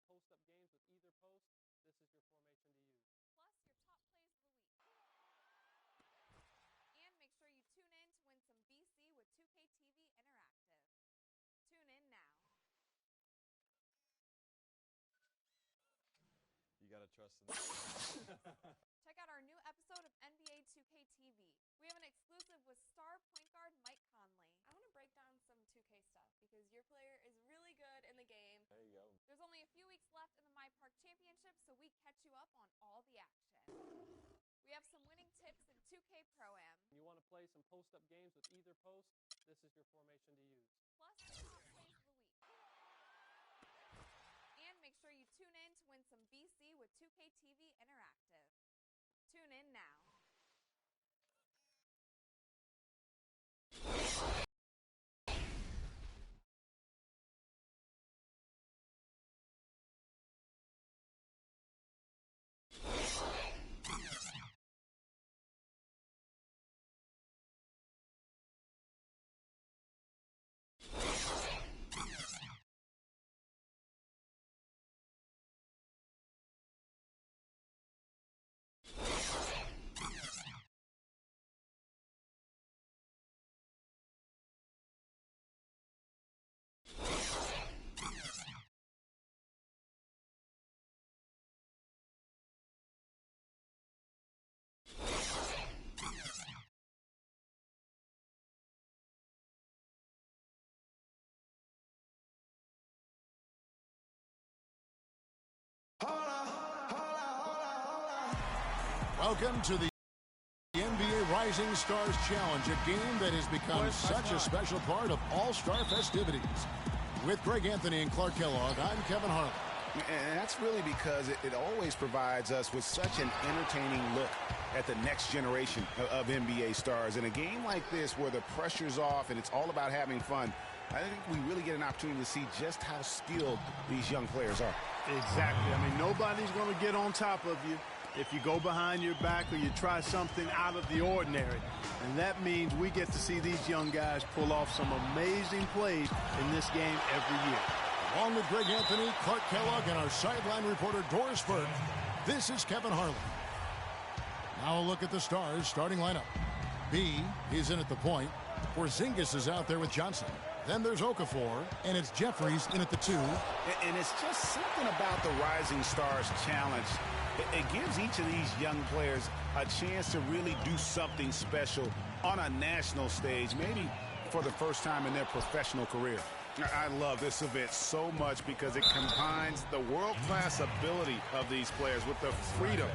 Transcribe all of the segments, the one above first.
post-up games with either post, this is your formation to use. Plus your top plays of the week. And make sure you tune in to win some BC with 2K TV Interactive. Tune in now. You gotta trust in that. Check out our new episode of NBA 2K TV. We have an exclusive with star point guard Mike Conley. I want to break down some 2K stuff because your player is really good in the game. There you go. There's only a few weeks left in the My Park Championship, so we catch you up on all the action. We have some winning tips in 2K Pro-Am. You want to play some post-up games with either post, this is your formation to use. Plus the top plays of the week. And make sure you tune in to win some BC with 2K TV Interactive. Tune in now. Welcome to the NBA Rising Stars Challenge, a game that has become such a special part of All-Star festivities. With Greg Anthony and Clark Kellogg, I'm Kevin Harlan. And that's really because it always provides us with such an entertaining look at the next generation of NBA stars. In a game like this where the pressure's off and it's all about having fun, I think we really get an opportunity to see just how skilled these young players are. Exactly. I mean, nobody's going to get on top of you if you go behind your back or you try something out of the ordinary. And that means we get to see these young guys pull off some amazing plays in this game every year. Along with Greg Anthony, Clark Kellogg, and our sideline reporter Doris Burke, this is Kevin Harlan. Now a look at the Stars' starting lineup. B is in at the point. Porzingis is out there with Johnson. Then there's Okafor, and it's Jeffries in at the 2. And it's just something about the Rising Stars Challenge. It gives each of these young players a chance to really do something special on a national stage, maybe for the first time in their professional career. I love this event so much because it combines the world-class ability of these players with the freedom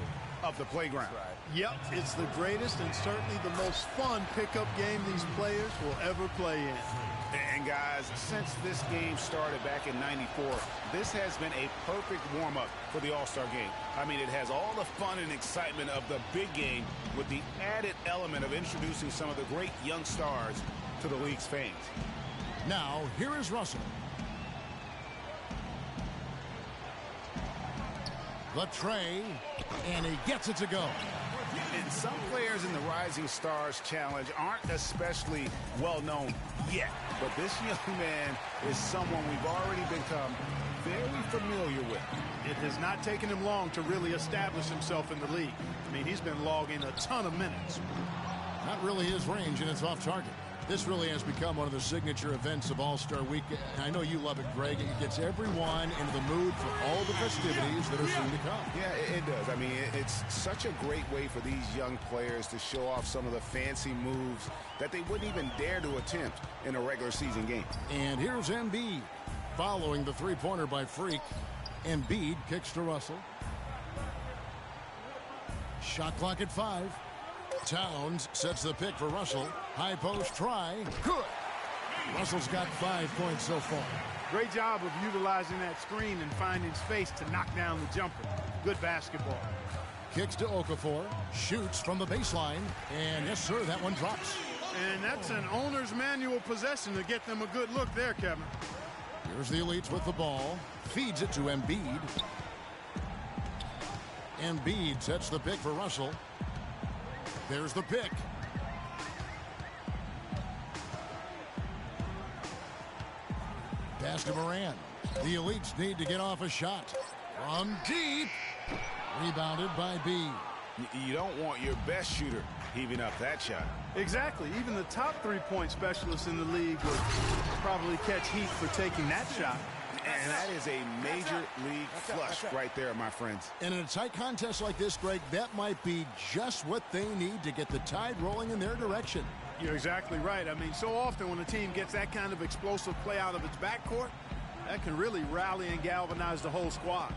of the playground. Yep, it's the greatest and certainly the most fun pickup game these players will ever play in. And guys, since this game started back in '94, this has been a perfect warm-up for the All-Star Game. I mean, it has all the fun and excitement of the big game with the added element of introducing some of the great young stars to the league's fans. Now, here is Russell. The tray, and he gets it to go. And some players in the Rising Stars Challenge aren't especially well-known yet. But this young man is someone we've already become very familiar with. It has not taken him long to really establish himself in the league. I mean, he's been logging a ton of minutes. Not really his range, and it's off target. This really has become one of the signature events of All-Star Week. And I know you love it, Greg. It gets everyone into the mood for all the festivities that are soon to come. Yeah, it does. I mean, it's such a great way for these young players to show off some of the fancy moves that they wouldn't even dare to attempt in a regular season game. And here's Embiid following the three-pointer by Freak. Embiid kicks to Russell. Shot clock at 5. Towns sets the pick for Russell. High post try. Good. Russell's got 5 points so far. Great job of utilizing that screen and finding space to knock down the jumper. Good basketball. Kicks to Okafor. Shoots from the baseline. And yes, sir, that one drops. And that's an owner's manual possession to get them a good look there, Kevin. Here's the Elites with the ball. Feeds it to Embiid. Embiid sets the pick for Russell. There's the pick. Pass to Moran. The Elites need to get off a shot. From deep. Rebounded by B. You don't want your best shooter heaving up that shot. Exactly. Even the top three-point specialists in the league would probably catch heat for taking that shot. And that is a major league flush right there, my friends. And in a tight contest like this, Greg, that might be just what they need to get the tide rolling in their direction. You're exactly right. I mean, so often when a team gets that kind of explosive play out of its backcourt, that can really rally and galvanize the whole squad.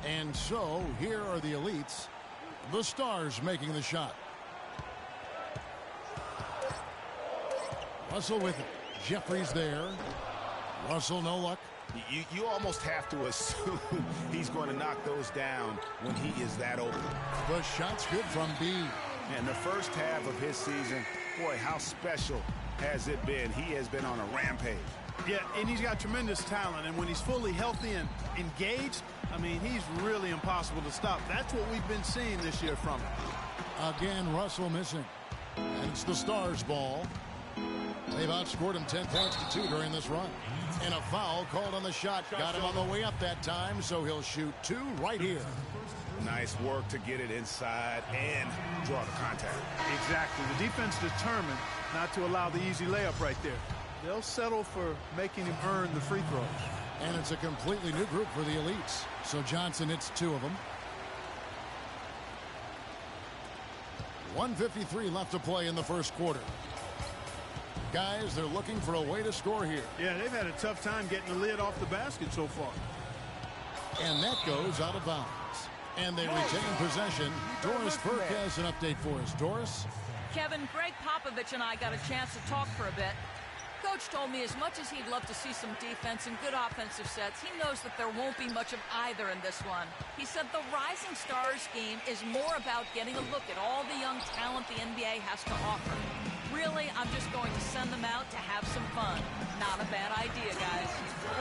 And so, here are the Elites. The Stars making the shot. Russell with it. Jeffries there. Russell, no luck. You almost have to assume he's going to knock those down when he is that open. The shot's good from B. And the first half of his season, boy, how special has it been? He has been on a rampage. Yeah, and he's got tremendous talent. And when he's fully healthy and engaged, I mean, he's really impossible to stop. That's what we've been seeing this year from him. Again, Russell missing. And it's the Stars' ball. They've outscored him 10 points to 2 during this run. And a foul called on the shot. Got him on the way up that time, so he'll shoot 2 right here. Nice work to get it inside and draw the contact. Exactly. The defense determined not to allow the easy layup right there. They'll settle for making him earn the free throws. And it's a completely new group for the Elites. So Johnson hits 2 of them. 1:53 left to play in the first quarter. Guys, they're looking for a way to score here. Yeah, they've had a tough time getting the lid off the basket so far. And that goes out of bounds. And they retain possession. Doris Burke has an update for us. Doris? Kevin, Greg Popovich and I got a chance to talk for a bit. Coach told me as much as he'd love to see some defense and good offensive sets, he knows that there won't be much of either in this one. He said the Rising Stars game is more about getting a look at all the young talent the NBA has to offer. Really, I'm just going to send them out to have some fun. Not a bad idea, guys.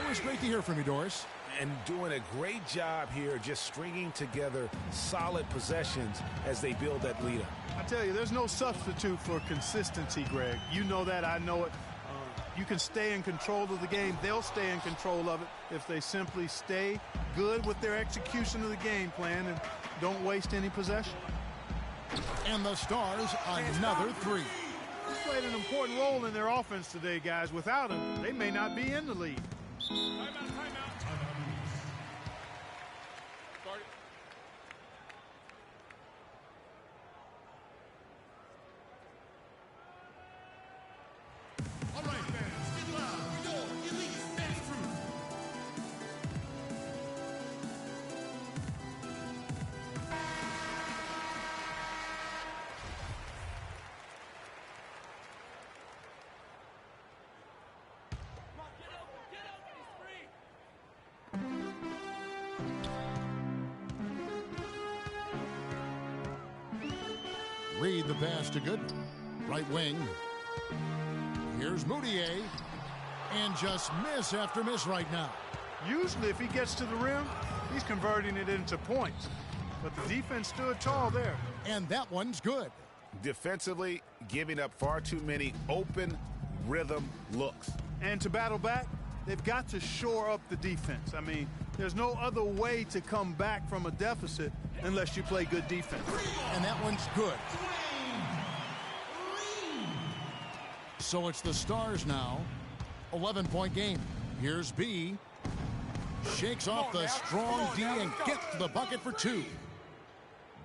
Always great to hear from you, Doris. And doing a great job here just stringing together solid possessions as they build that lead up. I tell you, there's no substitute for consistency, Greg. You know that, I know it. You can stay in control of the game. They'll stay in control of it if they simply stay good with their execution of the game plan and don't waste any possession. And the Stars, another 3. He's played an important role in their offense today, guys. Without him, they may not be in the lead. Timeout. Start it. All right, fans, get loud for your Elite Dance Crew. Reed the pass to Good. Right wing. Here's Moutier. And just miss after miss right now. Usually, if he gets to the rim, he's converting it into points. But the defense stood tall there. And that one's good. Defensively, giving up far too many open rhythm looks. And to battle back, they've got to shore up the defense. I mean, there's no other way to come back from a deficit unless you play good defense. And that one's good. So it's the Stars now. 11-point game. Here's B. Shakes off the strong D and gets to the bucket for 2.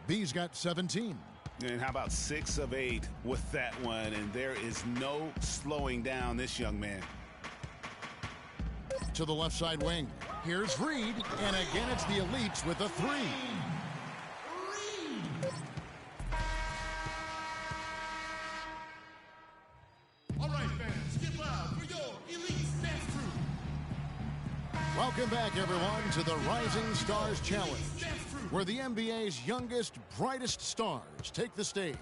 B's got 17. And how about 6 of 8 with that one? And there is no slowing down this young man. To the left side wing. Here's Reed. And again, it's the Elites with a 3. All right, fans, get loud for your Elite Dance Crew. Welcome back, everyone, to the Rising Stars Challenge, where the NBA's youngest, brightest stars take the stage.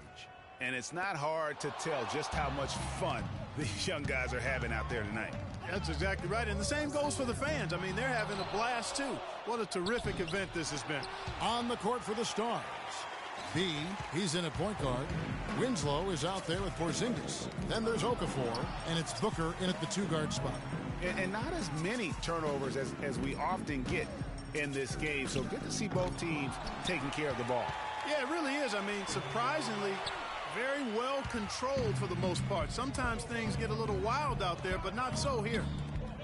And it's not hard to tell just how much fun these young guys are having out there tonight. That's exactly right. And the same goes for the fans. I mean, they're having a blast, too. What a terrific event this has been. On the court for the Stars. B, he's in at point guard. Winslow is out there with Porzingis. Then there's Okafor, and it's Booker in at the 2-guard spot. and not as many turnovers as we often get in this game. So good to see both teams taking care of the ball. Yeah, it really is. I mean, surprisingly, very well controlled for the most part. Sometimes things get a little wild out there, but not so here.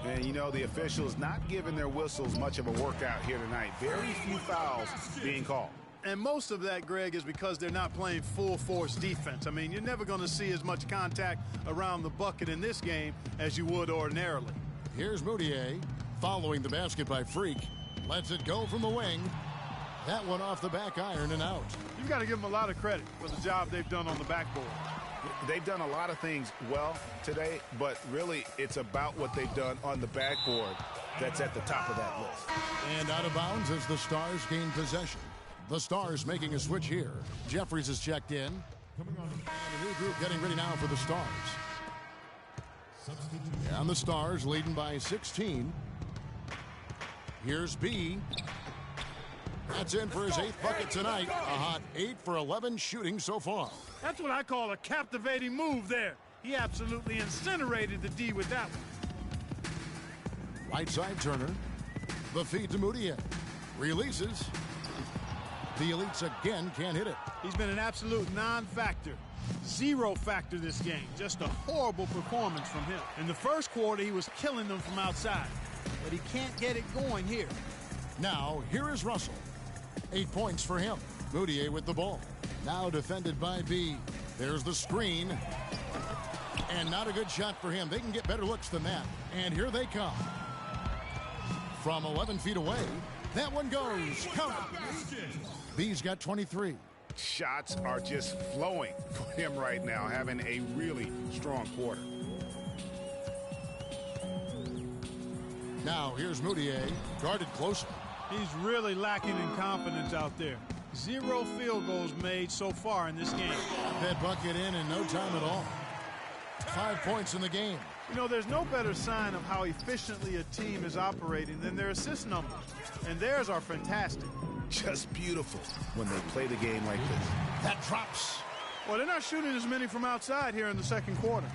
And, you know, the officials not giving their whistles much of a workout here tonight. Very few fouls being called. And most of that, Greg, is because they're not playing full-force defense. I mean, you're never going to see as much contact around the bucket in this game as you would ordinarily. Here's Moutier following the basket by Freak. Lets it go from the wing. That one off the back iron and out. You've got to give them a lot of credit for the job they've done on the backboard. They've done a lot of things well today, but really it's about what they've done on the backboard that's at the top of that list. And out of bounds as the Stars gain possession. The Stars making a switch here. Jeffries is checked in. And a new group getting ready now for the Stars. And the Stars leading by 16. Here's B. That's in for his 8th bucket tonight. A hot 8 for 11 shooting so far. That's what I call a captivating move there. He absolutely incinerated the D with that one. Right side Turner. The feed to Moutier. Releases. The Elites again can't hit it. He's been an absolute non-factor. Zero factor this game. Just a horrible performance from him. In the first quarter, he was killing them from outside. But he can't get it going here. Now, here is Russell. 8 points for him. Moutier with the ball. Now defended by B. There's the screen. And not a good shot for him. They can get better looks than that. And here they come. From 11 feet away, that one goes. Count. B's got 23. Shots are just flowing for him right now, having a really strong quarter. Now here's Moutier, guarded closely. He's really lacking in confidence out there. 0 field goals made so far in this game. That bucket in no time at all. 5 points in the game. You know, there's no better sign of how efficiently a team is operating than their assist numbers. And theirs are fantastic. Just beautiful when they play the game like this. That drops. Well, they're not shooting as many from outside here in the second quarter.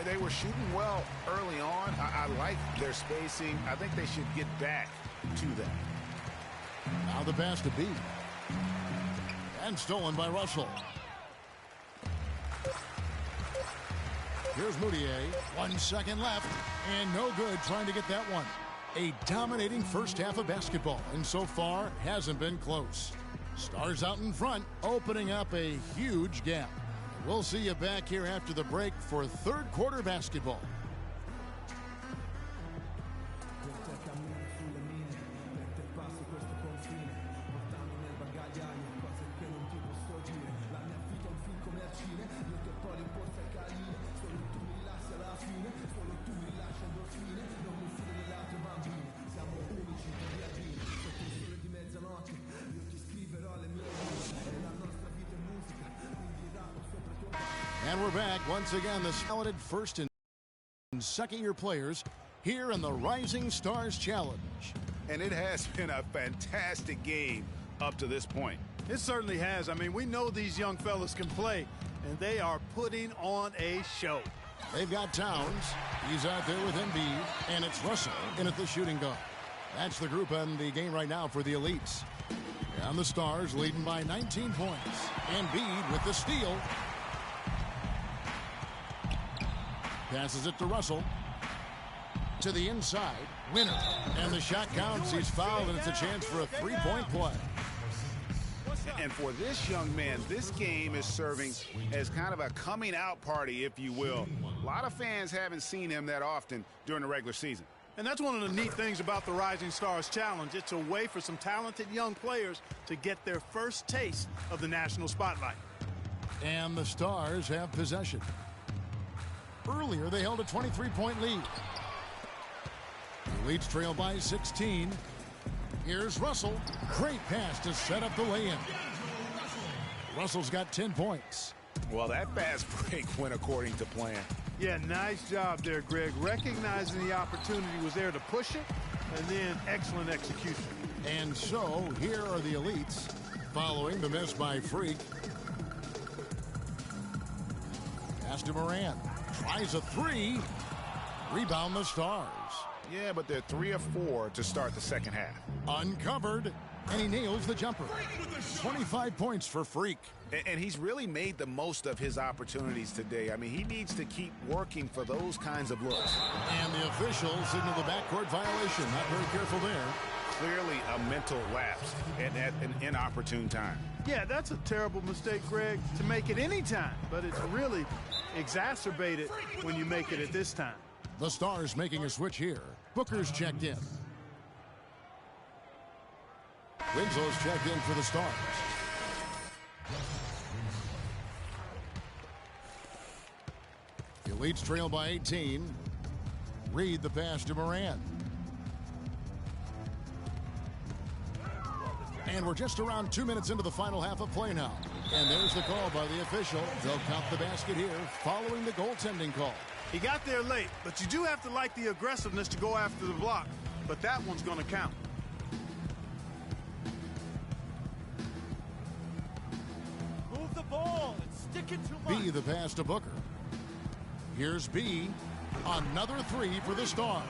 They were shooting well early on. I like their spacing. I think they should get back to that. Now the pass to B. And stolen by Russell. Here's Moutier. 1 second left. And no good trying to get that one. A dominating first half of basketball. And so far, hasn't been close. Stars out in front, opening up a huge gap. We'll see you back here after the break for third quarter basketball. And we're back once again. The talented first and second-year players here in the Rising Stars Challenge. And it has been a fantastic game up to this point. It certainly has. I mean, we know these young fellas can play, and they are putting on a show. They've got Towns. He's out there with Embiid, and it's Russell in at the shooting guard. That's the group in the game right now for the Elites. And the Stars leading by 19 points. Embiid with the steal. Passes it to Russell. To the inside. Winner. And the shot counts. He's fouled, and it's a chance for a three-point play. And for this young man, this game is serving as kind of a coming out party, if you will. A lot of fans haven't seen him that often during the regular season. And that's one of the neat things about the Rising Stars Challenge. It's a way for some talented young players to get their first taste of the national spotlight. And the Stars have possession. Earlier, they held a 23-point lead. The Elites trail by 16. Here's Russell. Great pass to set up the lay-in. Russell's got 10 points. Well, that fast break went according to plan. Yeah, nice job there, Greg. Recognizing the opportunity was there to push it, and then excellent execution. And so, here are the Elites following the miss by Freak. Pass to Moran. Tries a three. Rebound the Stars. Yeah, but they're 3 of 4 to start the second half. Uncovered, and he nails the jumper. 25 points for Freak. And he's really made the most of his opportunities today. I mean, he needs to keep working for those kinds of looks. And the officials signal the backcourt violation. Not very careful there. Clearly a mental lapse and at an inopportune time. Yeah, that's a terrible mistake, Greg, to make it any time. But it's really exacerbated when you make it at this time. The Stars making a switch here. Booker's checked in. Winslow's checked in for the Stars. The Elites trail by 18. Reed the pass to Moran. And we're just around 2 minutes into the final half of play now. And there's the call by the official. They'll count the basket here following the goaltending call. He got there late, but you do have to like the aggressiveness to go after the block. But that one's going to count. Move the ball and stick it to B the pass to Booker. Here's B. Another three for the Stars.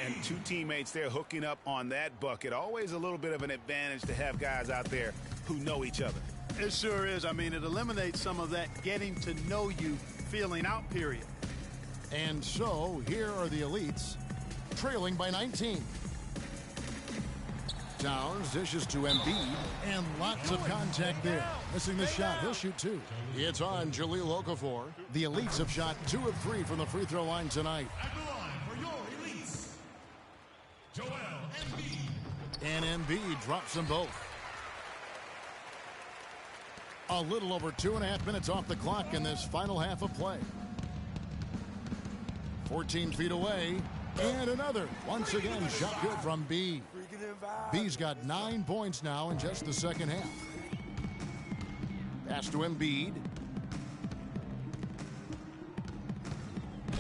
And two teammates there hooking up on that bucket. Always a little bit of an advantage to have guys out there who know each other. It sure is. I mean, it eliminates some of that getting to know you feeling out period. And so here are the Elites trailing by 19. Towns dishes to Embiid, and lots of contact there. Missing the shot. He'll shoot two. It's on Jahlil Okafor. The Elites have shot 2 of 3 from the free throw line tonight. At the line for your Elites, Joel Embiid. And Embiid drops them both. A little over 2.5 minutes off the clock in this final half of play. 14 feet away, and another. Once again, shot good from B. B's got 9 points now in just the second half. Pass to Embiid.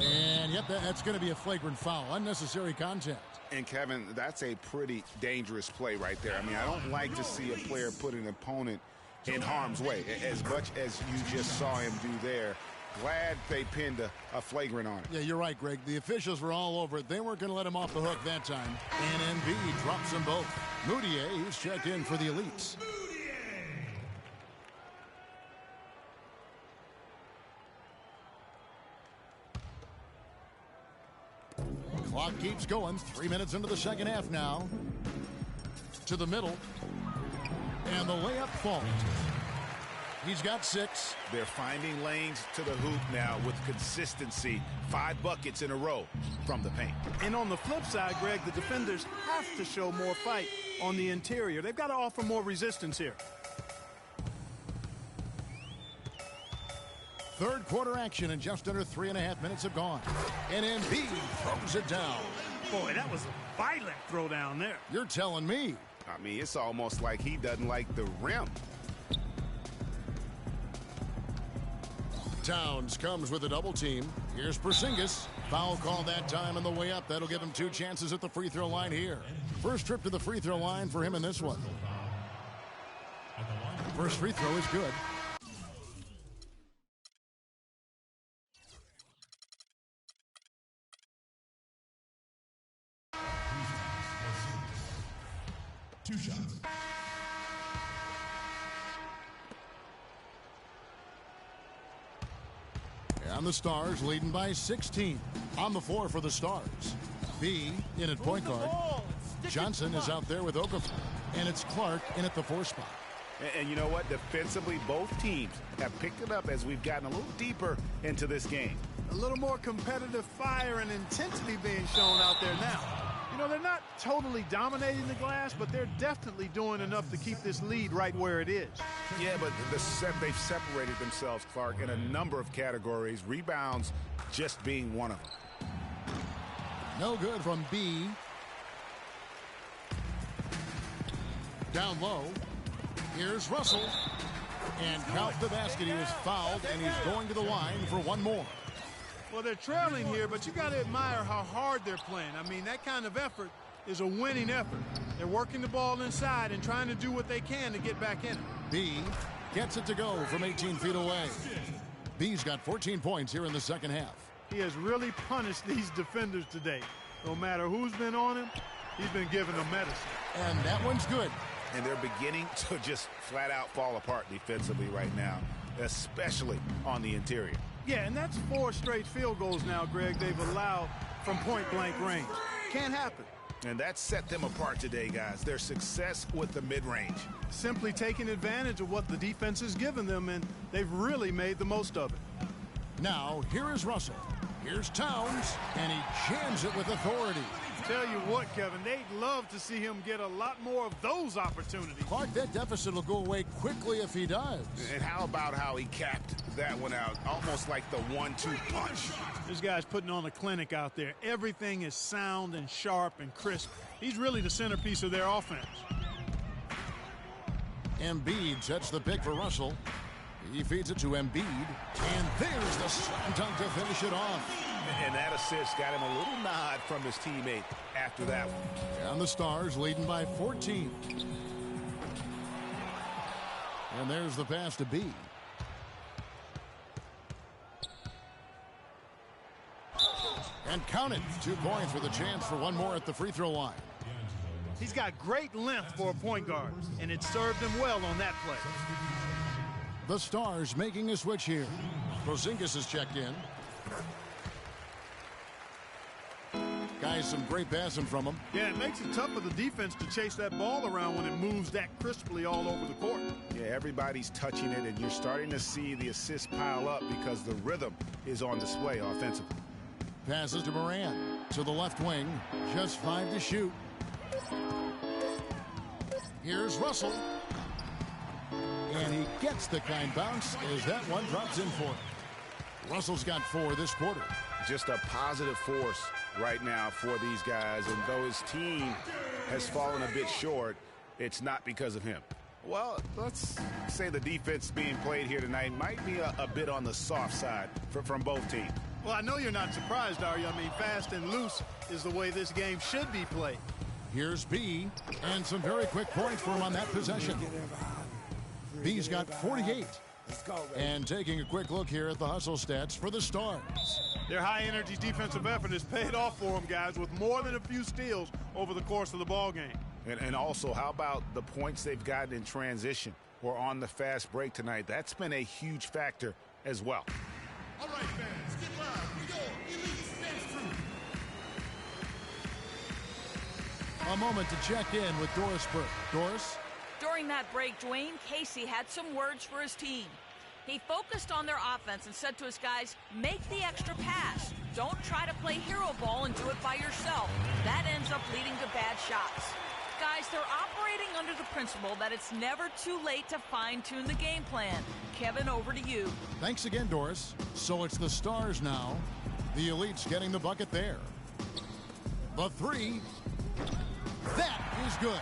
And yep, that's going to be a flagrant foul. Unnecessary contact. And Kevin, that's a pretty dangerous play right there. I mean, I don't like to see a player put an opponent in harm's way as much as you just saw him do there. Glad they pinned a flagrant on it. Yeah, you're right, Greg. The officials were all over it. They weren't going to let him off the hook that time. And Embiid drops them both. Moutier, who's checked in for the Elites. Clock keeps going. 3 minutes into the second half now. To the middle. And the layup falls. He's got 6. They're finding lanes to the hoop now with consistency. 5 buckets in a row from the paint. And on the flip side, Greg, the defenders have to show more fight on the interior. They've got to offer more resistance here. Third quarter action, and just under 3.5 minutes have gone. And Embiid throws it down. Boy, that was a violent throw down there. You're telling me. I mean, it's almost like he doesn't like the rim. Towns comes with a double team. Here's Porzingis. Foul call that time on the way up. That'll give him 2 chances at the free throw line here. First trip to the free throw line for him in this one. First free throw is good. Two shots. And the Stars leading by 16. On the floor for the Stars. B in at point guard. Johnson is out there with Okafor. And it's Clark in at the 4 spot. And you know what? Defensively, both teams have picked it up as we've gotten a little deeper into this game. A little more competitive fire and intensity being shown out there now. You know, they're not totally dominating the glass, but they're definitely doing enough to keep this lead right where it is. Yeah, but they've separated themselves, Clark, in a number of categories. Rebounds just being one of them. No good from B. Down low. Here's Russell. And count the basket. He was fouled, and he's going to the line for one more. Well, they're trailing here, but you got to admire how hard they're playing. I mean, that kind of effort is a winning effort. They're working the ball inside and trying to do what they can to get back in it. B gets it to go from 18 feet away. B's got 14 points here in the second half. He has really punished these defenders today. No matter who's been on him, he's been giving them medicine. And that one's good. And they're beginning to just flat out fall apart defensively right now, especially on the interior. Yeah, and that's 4 straight field goals now, Greg, they've allowed from point-blank range. Can't happen. And that set them apart today, guys. Their success with the mid-range. Simply taking advantage of what the defense has given them, and they've really made the most of it. Now, here is Russell. Here's Towns, and he jams it with authority. Tell you what, Kevin, they'd love to see him get a lot more of those opportunities. Clark, that deficit will go away quickly if he does. And how about how he capped that one out, almost like the 1-2 punch. This guy's putting on a clinic out there. Everything is sound and sharp and crisp. He's really the centerpiece of their offense. Embiid sets the pick for Russell. He feeds it to Embiid, and there's the slam dunk to finish it off. And that assist got him a little nod from his teammate after that one. And the Stars leading by 14. And there's the pass to B. And count it. 2 points with a chance for one more at the free throw line. He's got great length for a point guard, and it served him well on that play. The Stars making a switch here. Porzingis is checked in. Guys, some great passing from him. Yeah, it makes it tough for the defense to chase that ball around when it moves that crisply all over the court. Yeah, everybody's touching it, and you're starting to see the assists pile up because the rhythm is on display offensively. Passes to Moran to the left wing. Just 5 to shoot. Here's Russell. And he gets the kind bounce as that one drops in for him. Russell's got 4 this quarter. Just a positive force right now for these guys. And though his team has fallen a bit short, it's not because of him. Well, let's say the defense being played here tonight might be a bit on the soft side from both teams. Well, I know you're not surprised, are you? I mean, fast and loose is the way this game should be played. Here's B, and some very quick points for him on that possession. B's got 48. And taking a quick look here at the hustle stats for the Stars. Their high-energy defensive effort has paid off for them, guys, with more than a few steals over the course of the ball game. And also, how about the points they've gotten in transition or on the fast break tonight? That's been a huge factor as well. All right, fans, get loud for your elite dance troupe. A moment to check in with Doris Burke. Doris? During that break, Dwayne Casey had some words for his team. He focused on their offense and said to his guys, make the extra pass. Don't try to play hero ball and do it by yourself. That ends up leading to bad shots. Guys, they're operating under the principle that it's never too late to fine-tune the game plan. Kevin, over to you. Thanks again, Doris. So it's the Stars now. The Elite's getting the bucket there. The 3. That is good.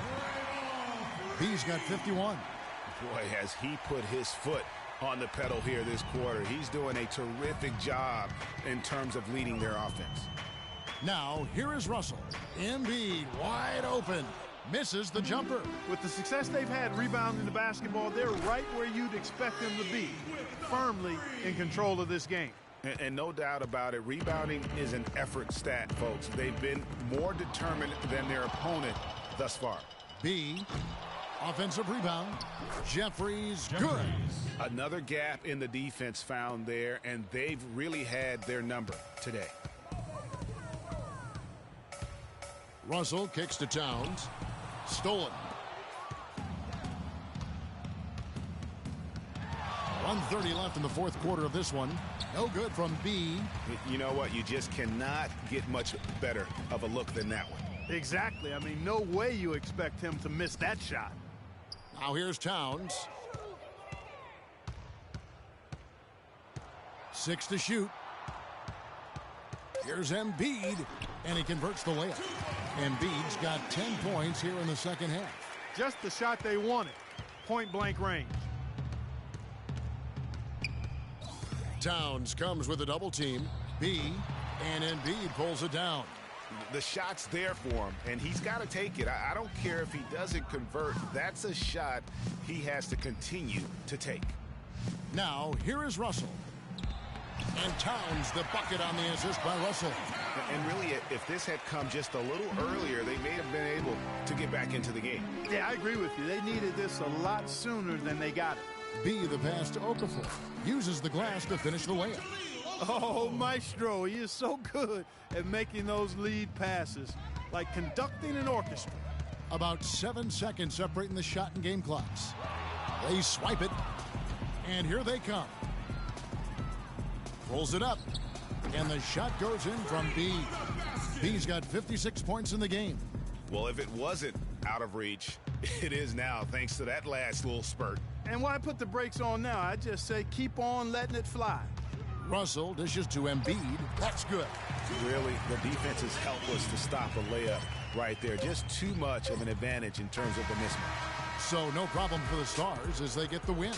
B's got 51. Boy, has he put his foot on the pedal here this quarter. He's doing a terrific job in terms of leading their offense. Now, here is Russell. Embiid wide open. Misses the jumper. With the success they've had rebounding the basketball, they're right where you'd expect them to be, firmly in control of this game. And no doubt about it, rebounding is an effort stat, folks. They've been more determined than their opponent thus far. B, offensive rebound. Jeffries, good. Another gap in the defense found there, and they've really had their number today. Russell kicks to Towns. Stolen. 1:30 left in the fourth quarter of this one. No good from B. You know what? You just cannot get much better of a look than that one. Exactly. I mean, no way you expect him to miss that shot. Now here's Towns. 6 to shoot. Here's Embiid, and he converts the layup. Embiid's got 10 points here in the second half. Just the shot they wanted. Point-blank range. Towns comes with a double team. B, and Embiid pulls it down. The shot's there for him, and he's got to take it. I don't care if he doesn't convert. That's a shot he has to continue to take. Now, here is Russell. And Towns, the bucket on the assist by Russell. And really, if this had come just a little earlier, they may have been able to get back into the game. Yeah, I agree with you. They needed this a lot sooner than they got it. B, the pass to Okafor. Uses the glass to finish the layup. Oh, Maestro, he is so good at making those lead passes, like conducting an orchestra. About 7 seconds separating the shot and game clocks. They swipe it, and here they come. Pulls it up, and the shot goes in from B. B's got 56 points in the game. Well, if it wasn't out of reach, it is now, thanks to that last little spurt. And why put the brakes on now? I just say keep on letting it fly. Russell dishes to Embiid. That's good. Really, the defense is helpless to stop a layup right there. Just too much of an advantage in terms of the mismatch. So no problem for the Stars as they get the win.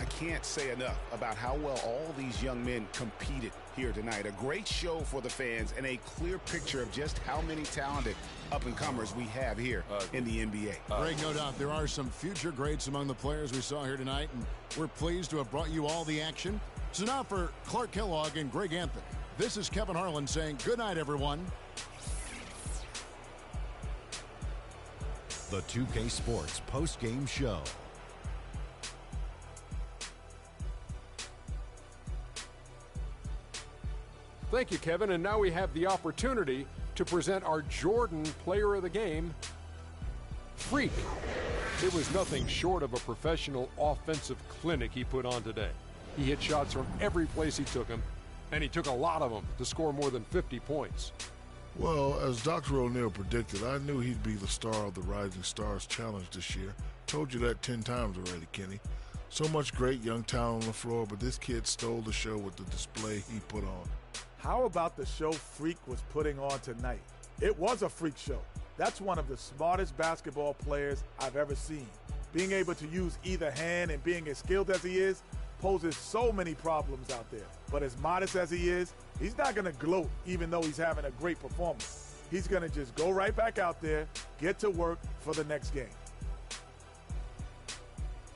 I can't say enough about how well all these young men competed here tonight. A great show for the fans and a clear picture of just how many talented up-and-comers we have here in the NBA. Greg, no doubt there are some future greats among the players we saw here tonight, and we're pleased to have brought you all the action. So now for Clark Kellogg and Greg Anthony, this is Kevin Harlan saying good night, everyone. The 2K Sports post-game show. Thank you, Kevin. And now we have the opportunity to present our Jordan Player of the Game, Freak. It was nothing short of a professional offensive clinic he put on today. He hit shots from every place he took them, and he took a lot of them to score more than 50 points. Well, as Dr. O'Neal predicted, I knew he'd be the star of the Rising Stars Challenge this year. Told you that 10 times already, Kenny. So much great young talent on the floor, but this kid stole the show with the display he put on. How about the show Freak was putting on tonight? It was a freak show. That's one of the smartest basketball players I've ever seen. Being able to use either hand and being as skilled as he is poses so many problems out there. But as modest as he is, he's not going to gloat even though he's having a great performance. He's going to just go right back out there, get to work for the next game.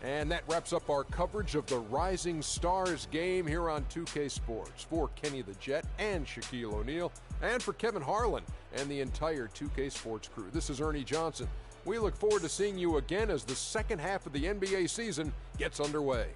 And that wraps up our coverage of the Rising Stars game here on 2K Sports. For Kenny the Jet and Shaquille O'Neal, and for Kevin Harlan and the entire 2K Sports crew, this is Ernie Johnson. We look forward to seeing you again as the second half of the NBA season gets underway.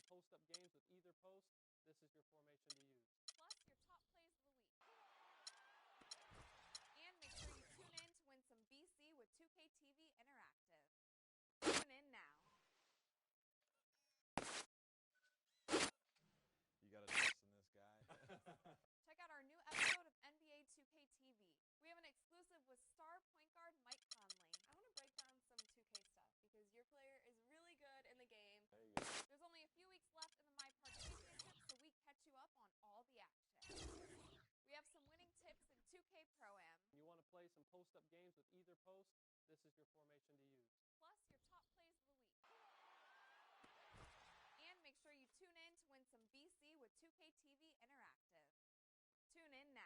post-up games with either post, this is your formation to use. Plus your top plays of the week. And make sure you tune in to win some BC with 2K TV Interactive. Tune in now. You got to trust in this guy. Check out our new episode of NBA 2K TV. We have an exclusive with star point guard Mike Conley. I want to break down some 2K stuff because your player is really good in the game. There's only a few weeks left in the My Park Championship, so we catch you up on all post-up games with either post, this is your formation to use. Plus your top plays of the week. And make sure you tune in to win some BC with 2K TV Interactive. Tune in now.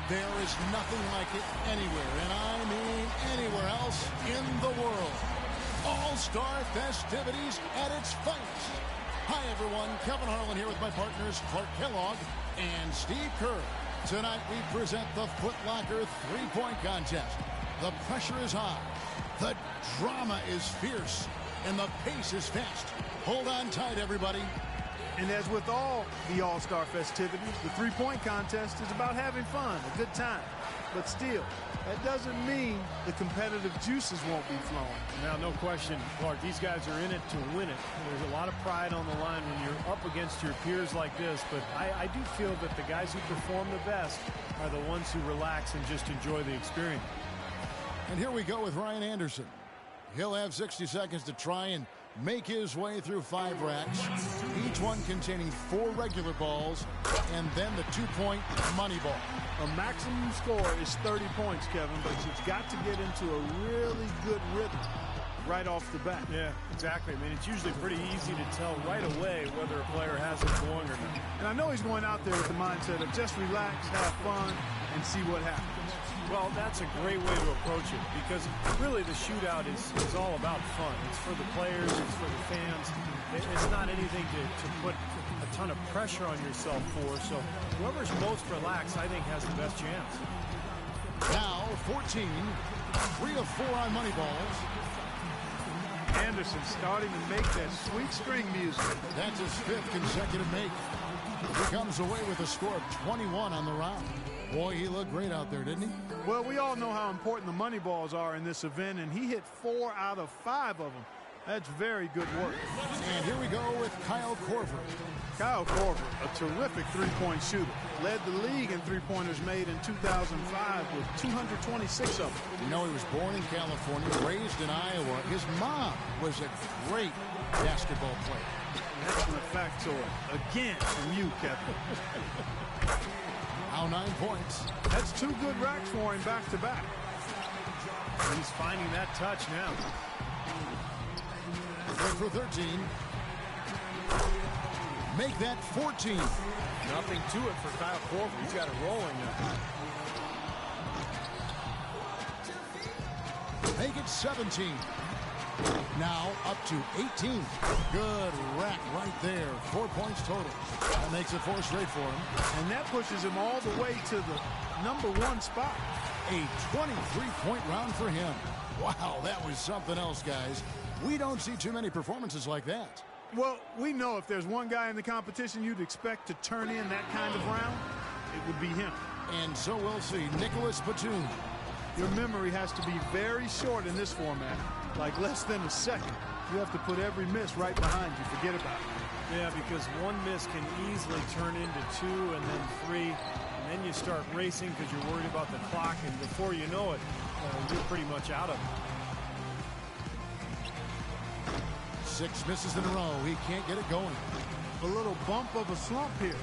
There is nothing like it anywhere, and I mean anywhere else in the world. All-Star festivities at its finest. Hi, everyone. Kevin Harlan here with my partners Clark Kellogg and Steve Kerr. Tonight we present the Foot Locker three-point contest. The pressure is high, the drama is fierce, and the pace is fast. Hold on tight, everybody. And as with all the All-Star festivities, the three-point contest is about having fun, a good time. But still, that doesn't mean the competitive juices won't be flowing. Now, no question, Clark, these guys are in it to win it. There's a lot of pride on the line when you're up against your peers like this, but I do feel that the guys who perform the best are the ones who relax and just enjoy the experience. And here we go with Ryan Anderson. He'll have 60 seconds to try and make his way through 5 racks, each one containing 4 regular balls, and then the 2-point money ball. A maximum score is 30 points, Kevin, but you've got to get into a really good rhythm right off the bat. Yeah, exactly. I mean, it's usually pretty easy to tell right away whether a player has it going or not. And I know he's going out there with the mindset of just relax, have fun, and see what happens. Well, that's a great way to approach it because really the shootout is all about fun. It's for the players, it's for the fans. It's not anything to put a ton of pressure on yourself for. So whoever's most relaxed, I think, has the best chance. Now 14, 3 of 4 on money balls. Anderson starting to make that sweet string music. That's his 5th consecutive make. He comes away with a score of 21 on the round. Boy, he looked great out there, didn't he? Well, we all know how important the money balls are in this event, and he hit 4 out of 5 of them. That's very good work. And here we go with Kyle Korver. Kyle Korver, a terrific three-point shooter. Led the league in three-pointers made in 2005 with 226 of them. You know, he was born in California, raised in Iowa. His mom was a great basketball player. Excellent factoid. Again from you, Kevin. Now 9 points. That's 2 good racks for him back-to-back. He's finding that touch now. Good for 13. Make that 14. Nothing to it for Kyle Korver. He's got it rolling now. Make it 17. Now up to 18. Good rack right there. 4 points total. That makes it 4 straight for him. And that pushes him all the way to the #1 spot. A 23-point round for him. Wow, that was something else, guys. We don't see too many performances like that. Well, we know if there's one guy in the competition you'd expect to turn in that kind of round, it would be him. And so we'll see. Nicholas Batum. Your memory has to be very short in this format, like less than a second. You have to put every miss right behind you. Forget about it. Yeah, because one miss can easily turn into 2 and then 3, and then you start racing because you're worried about the clock, and before you know it, you're pretty much out of it. 6 misses in a row. He can't get it going. A little bump of a slump here.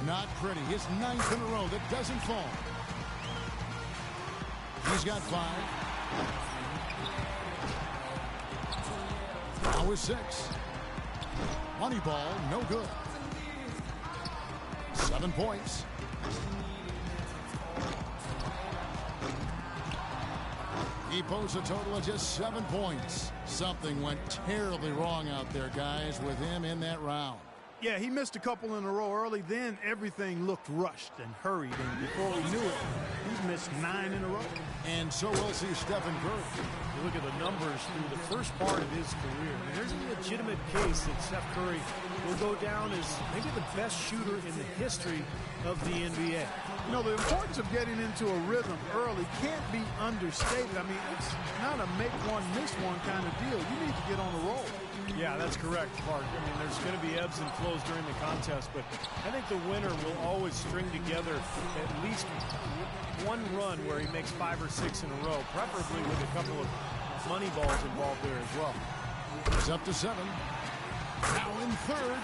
Not pretty. His 9th in a row that doesn't fall. He's got 5. Now with 6. Money ball, no good. 7 points. He posts a total of just 7 points. Something went terribly wrong out there, guys, with him in that round. Yeah, he missed a couple in a row early. Then everything looked rushed and hurried. And before we knew it, he's missed 9 in a row. And so we'll see Stephen Curry. You look at the numbers through the first part of his career. I mean, there's a legitimate case that Steph Curry will go down as maybe the best shooter in the history of the NBA. You know, the importance of getting into a rhythm early can't be understated. I mean, it's not a make one, miss one kind of deal. You need to get on a roll. Yeah, that's correct, Mark. I mean, there's going to be ebbs and flows during the contest, but I think the winner will always string together at least one run where he makes 5 or 6 in a row, preferably with a couple of money balls involved there as well. He's up to 7. Now in 3rd.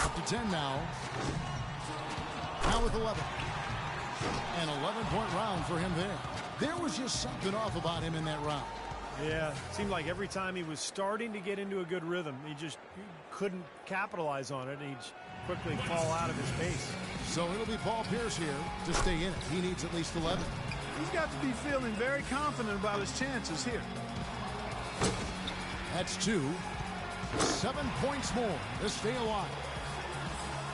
Up to 10 now. Now with 11. An 11-point round for him there. There was just something off about him in that round. Yeah, it seemed like every time he was starting to get into a good rhythm, he couldn't capitalize on it, and he'd quickly fall out of his pace. So it'll be Paul Pierce here to stay in it. He needs at least 11. He's got to be feeling very confident about his chances here. That's 2. 7 points more to stay alive.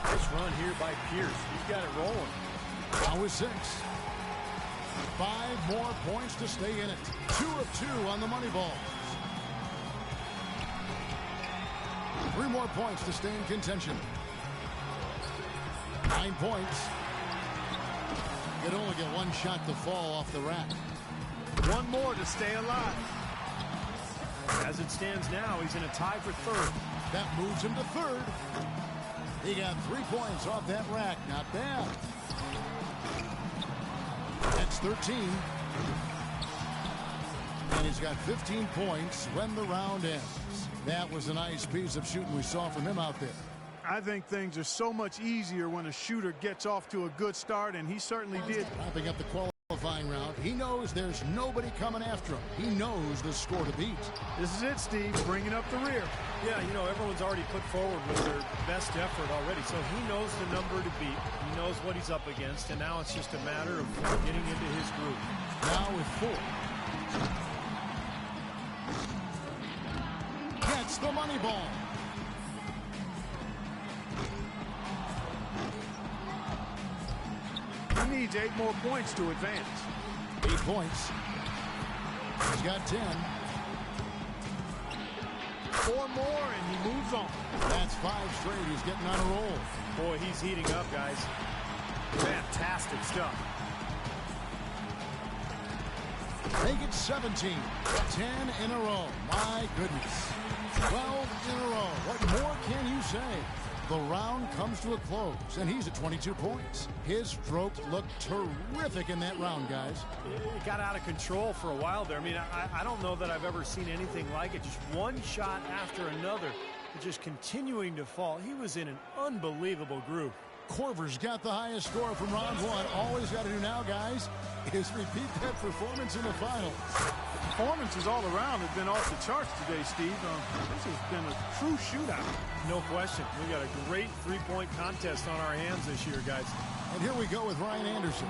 Nice run here by Pierce. He's got it rolling. Now with 6. 5 more points to stay in it. 2 of 2 on the money balls. 3 more points to stay in contention. 9 points. You'd only get 1 shot to fall off the rack. 1 more to stay alive. As it stands now, he's in a tie for 3rd. That moves him to 3rd. He got 3 points off that rack. Not bad. That's 13. And he's got 15 points when the round ends. That was a nice piece of shooting we saw from him out there. I think things are so much easier when a shooter gets off to a good start, and he certainly did. Wrapping up the qualifying round, he knows there's nobody coming after him. He knows the score to beat. This is it, Steve, bringing up the rear. Yeah, you know, everyone's already put forward with their best effort already, so he knows the number to beat. He knows what he's up against, and now it's just a matter of getting into his groove. Now with 4. Gets the money ball. He needs 8 more points to advance. 8 points. He's got 10. 4 more, and he moves on. That's 5 straight. He's getting on a roll. Boy, he's heating up, guys. Fantastic stuff. Make it 17. 10 in a row. My goodness. 12 in a row. What more can you say? The round comes to a close, and he's at 22 points. His stroke looked terrific in that round, guys. It got out of control for a while there. I mean, I don't know that I've ever seen anything like it. Just one shot after another, just continuing to fall. He was in an unbelievable groove. Korver's got the highest score from round 1. All he's got to do now, guys, is repeat that performance in the finals. Performances all around have been off the charts today, Steve. This has been a true shootout. No question. We got a great three-point contest on our hands this year, guys. And here we go with Ryan Anderson.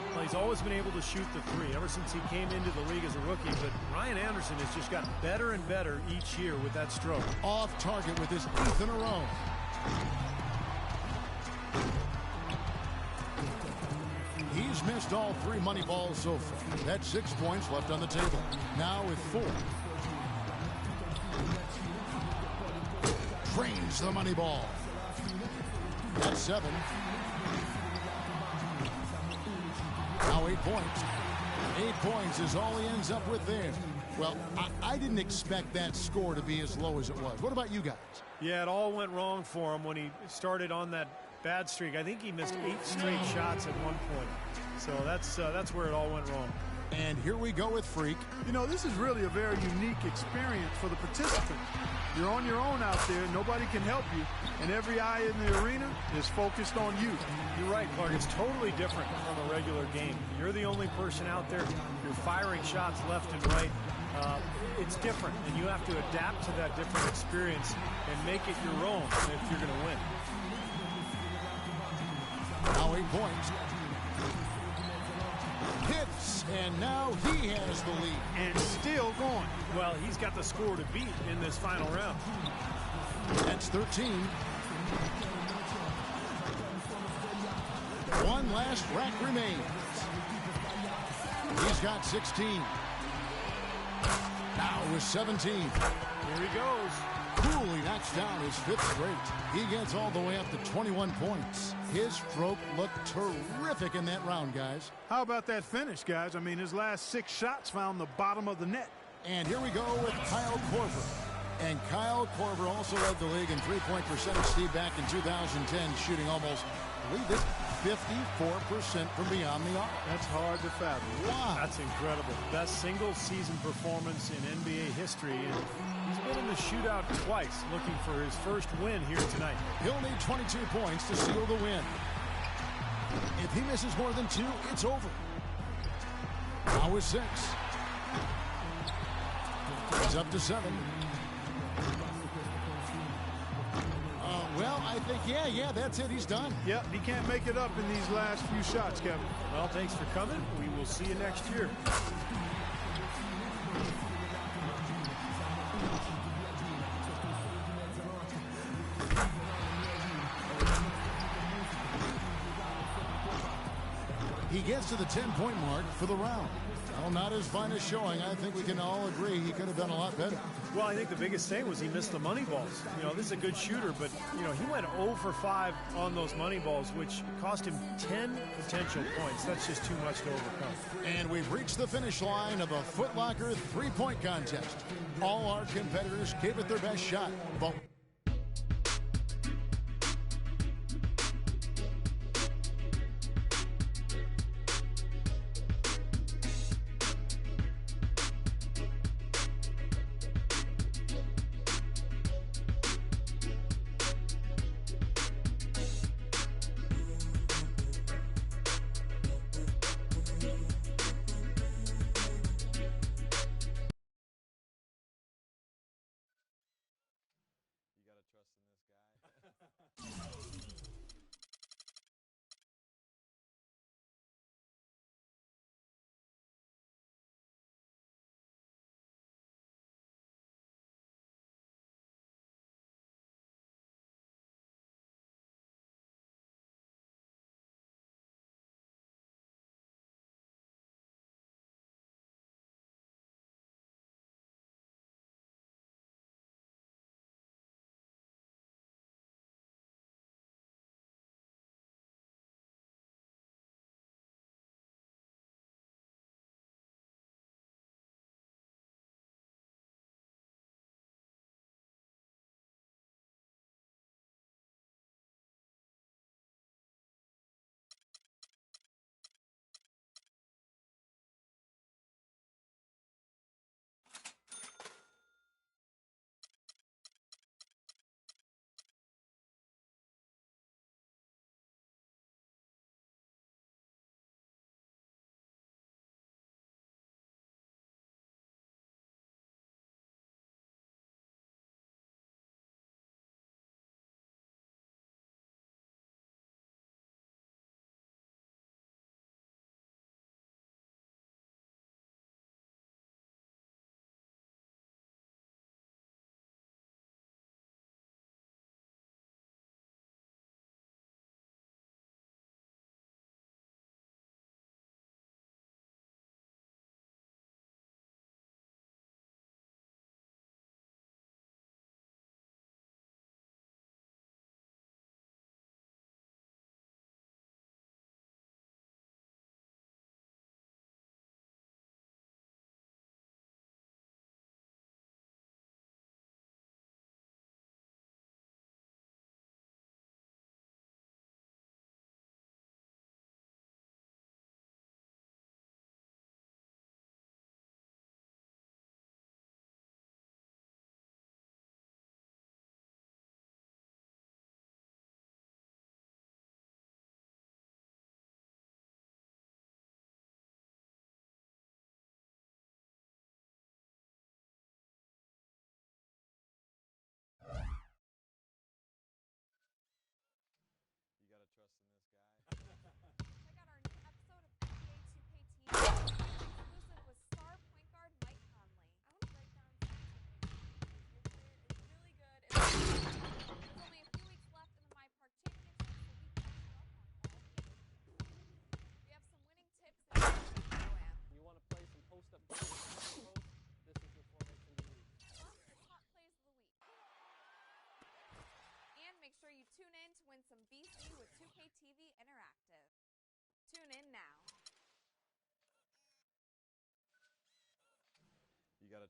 Well, he's always been able to shoot the 3 ever since he came into the league as a rookie, but Ryan Anderson has just gotten better and better each year with that stroke. Off target with his 8th in a row. He's missed all 3 money balls so far. That's 6 points left on the table. Now with 4. Drains the money ball. That's 7. 8 points. 8 points is all he ends up with there. Well, I didn't expect that score to be as low as it was. What about you guys? Yeah, it all went wrong for him when he started on that bad streak. I think he missed 8 straight shots at one point. So that's where it all went wrong. And here we go with Freak. You know, this is really a very unique experience for the participants. You're on your own out there. Nobody can help you. And every eye in the arena is focused on you. You're right, Clark. It's totally different from a regular game. You're the only person out there. You're firing shots left and right. It's different, and you have to adapt to that different experience and make it your own if you're going to win. Now 8 points. Hits, and now he has the lead. And still going. Well, he's got the score to beat in this final round. That's 13. One last rack remains. He's got 16. Now with 17. Here he goes. Coolly knocks down his 5th straight. He gets all the way up to 21 points. His stroke looked terrific in that round, guys. How about that finish, guys? I mean, his last 6 shots found the bottom of the net. And here we go with Kyle Korver. And Kyle Korver also led the league in three-point percentage, Steve, back in 2010, shooting almost, I believe this, 54% from beyond the arc. That's hard to fathom. Wow. That's incredible. Best single-season performance in NBA history. And he's been in the shootout twice, looking for his first win here tonight. He'll need 22 points to seal the win. If he misses more than 2, it's over. Now with 6. He's up to 7. Well, I think, yeah, that's it. He's done. Yep, he can't make it up in these last few shots, Kevin. Well, thanks for coming. We will see you next year. He gets to the 10-point mark for the round. Well, not his finest showing. I think we can all agree he could have done a lot better. Well, I think the biggest thing was he missed the money balls. You know, this is a good shooter, but, you know, he went 0 for 5 on those money balls, which cost him 10 potential points. That's just too much to overcome. And we've reached the finish line of a Foot Locker 3-point contest. All our competitors gave it their best shot. But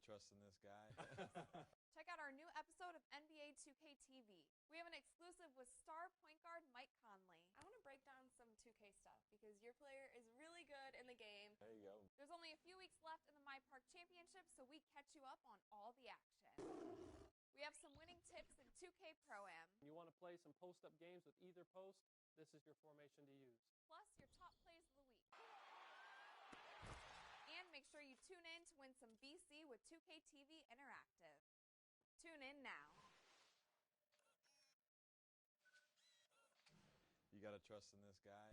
trust in this guy. Check out our new episode of NBA 2K TV exclusive with star point guard Mike Conley. I want to break down some 2K because your player is really good. There's only a few weeks left in the My Park Championship, so we catch you up on all the action. We have some winning tips and Pro-Am. You want to play some post-up games with either post, this is your formation to use. Plus your top plays of the week. And make sure you tune in to win some BC with 2K TV Interactive. Tune in now. You got to trust in this guy.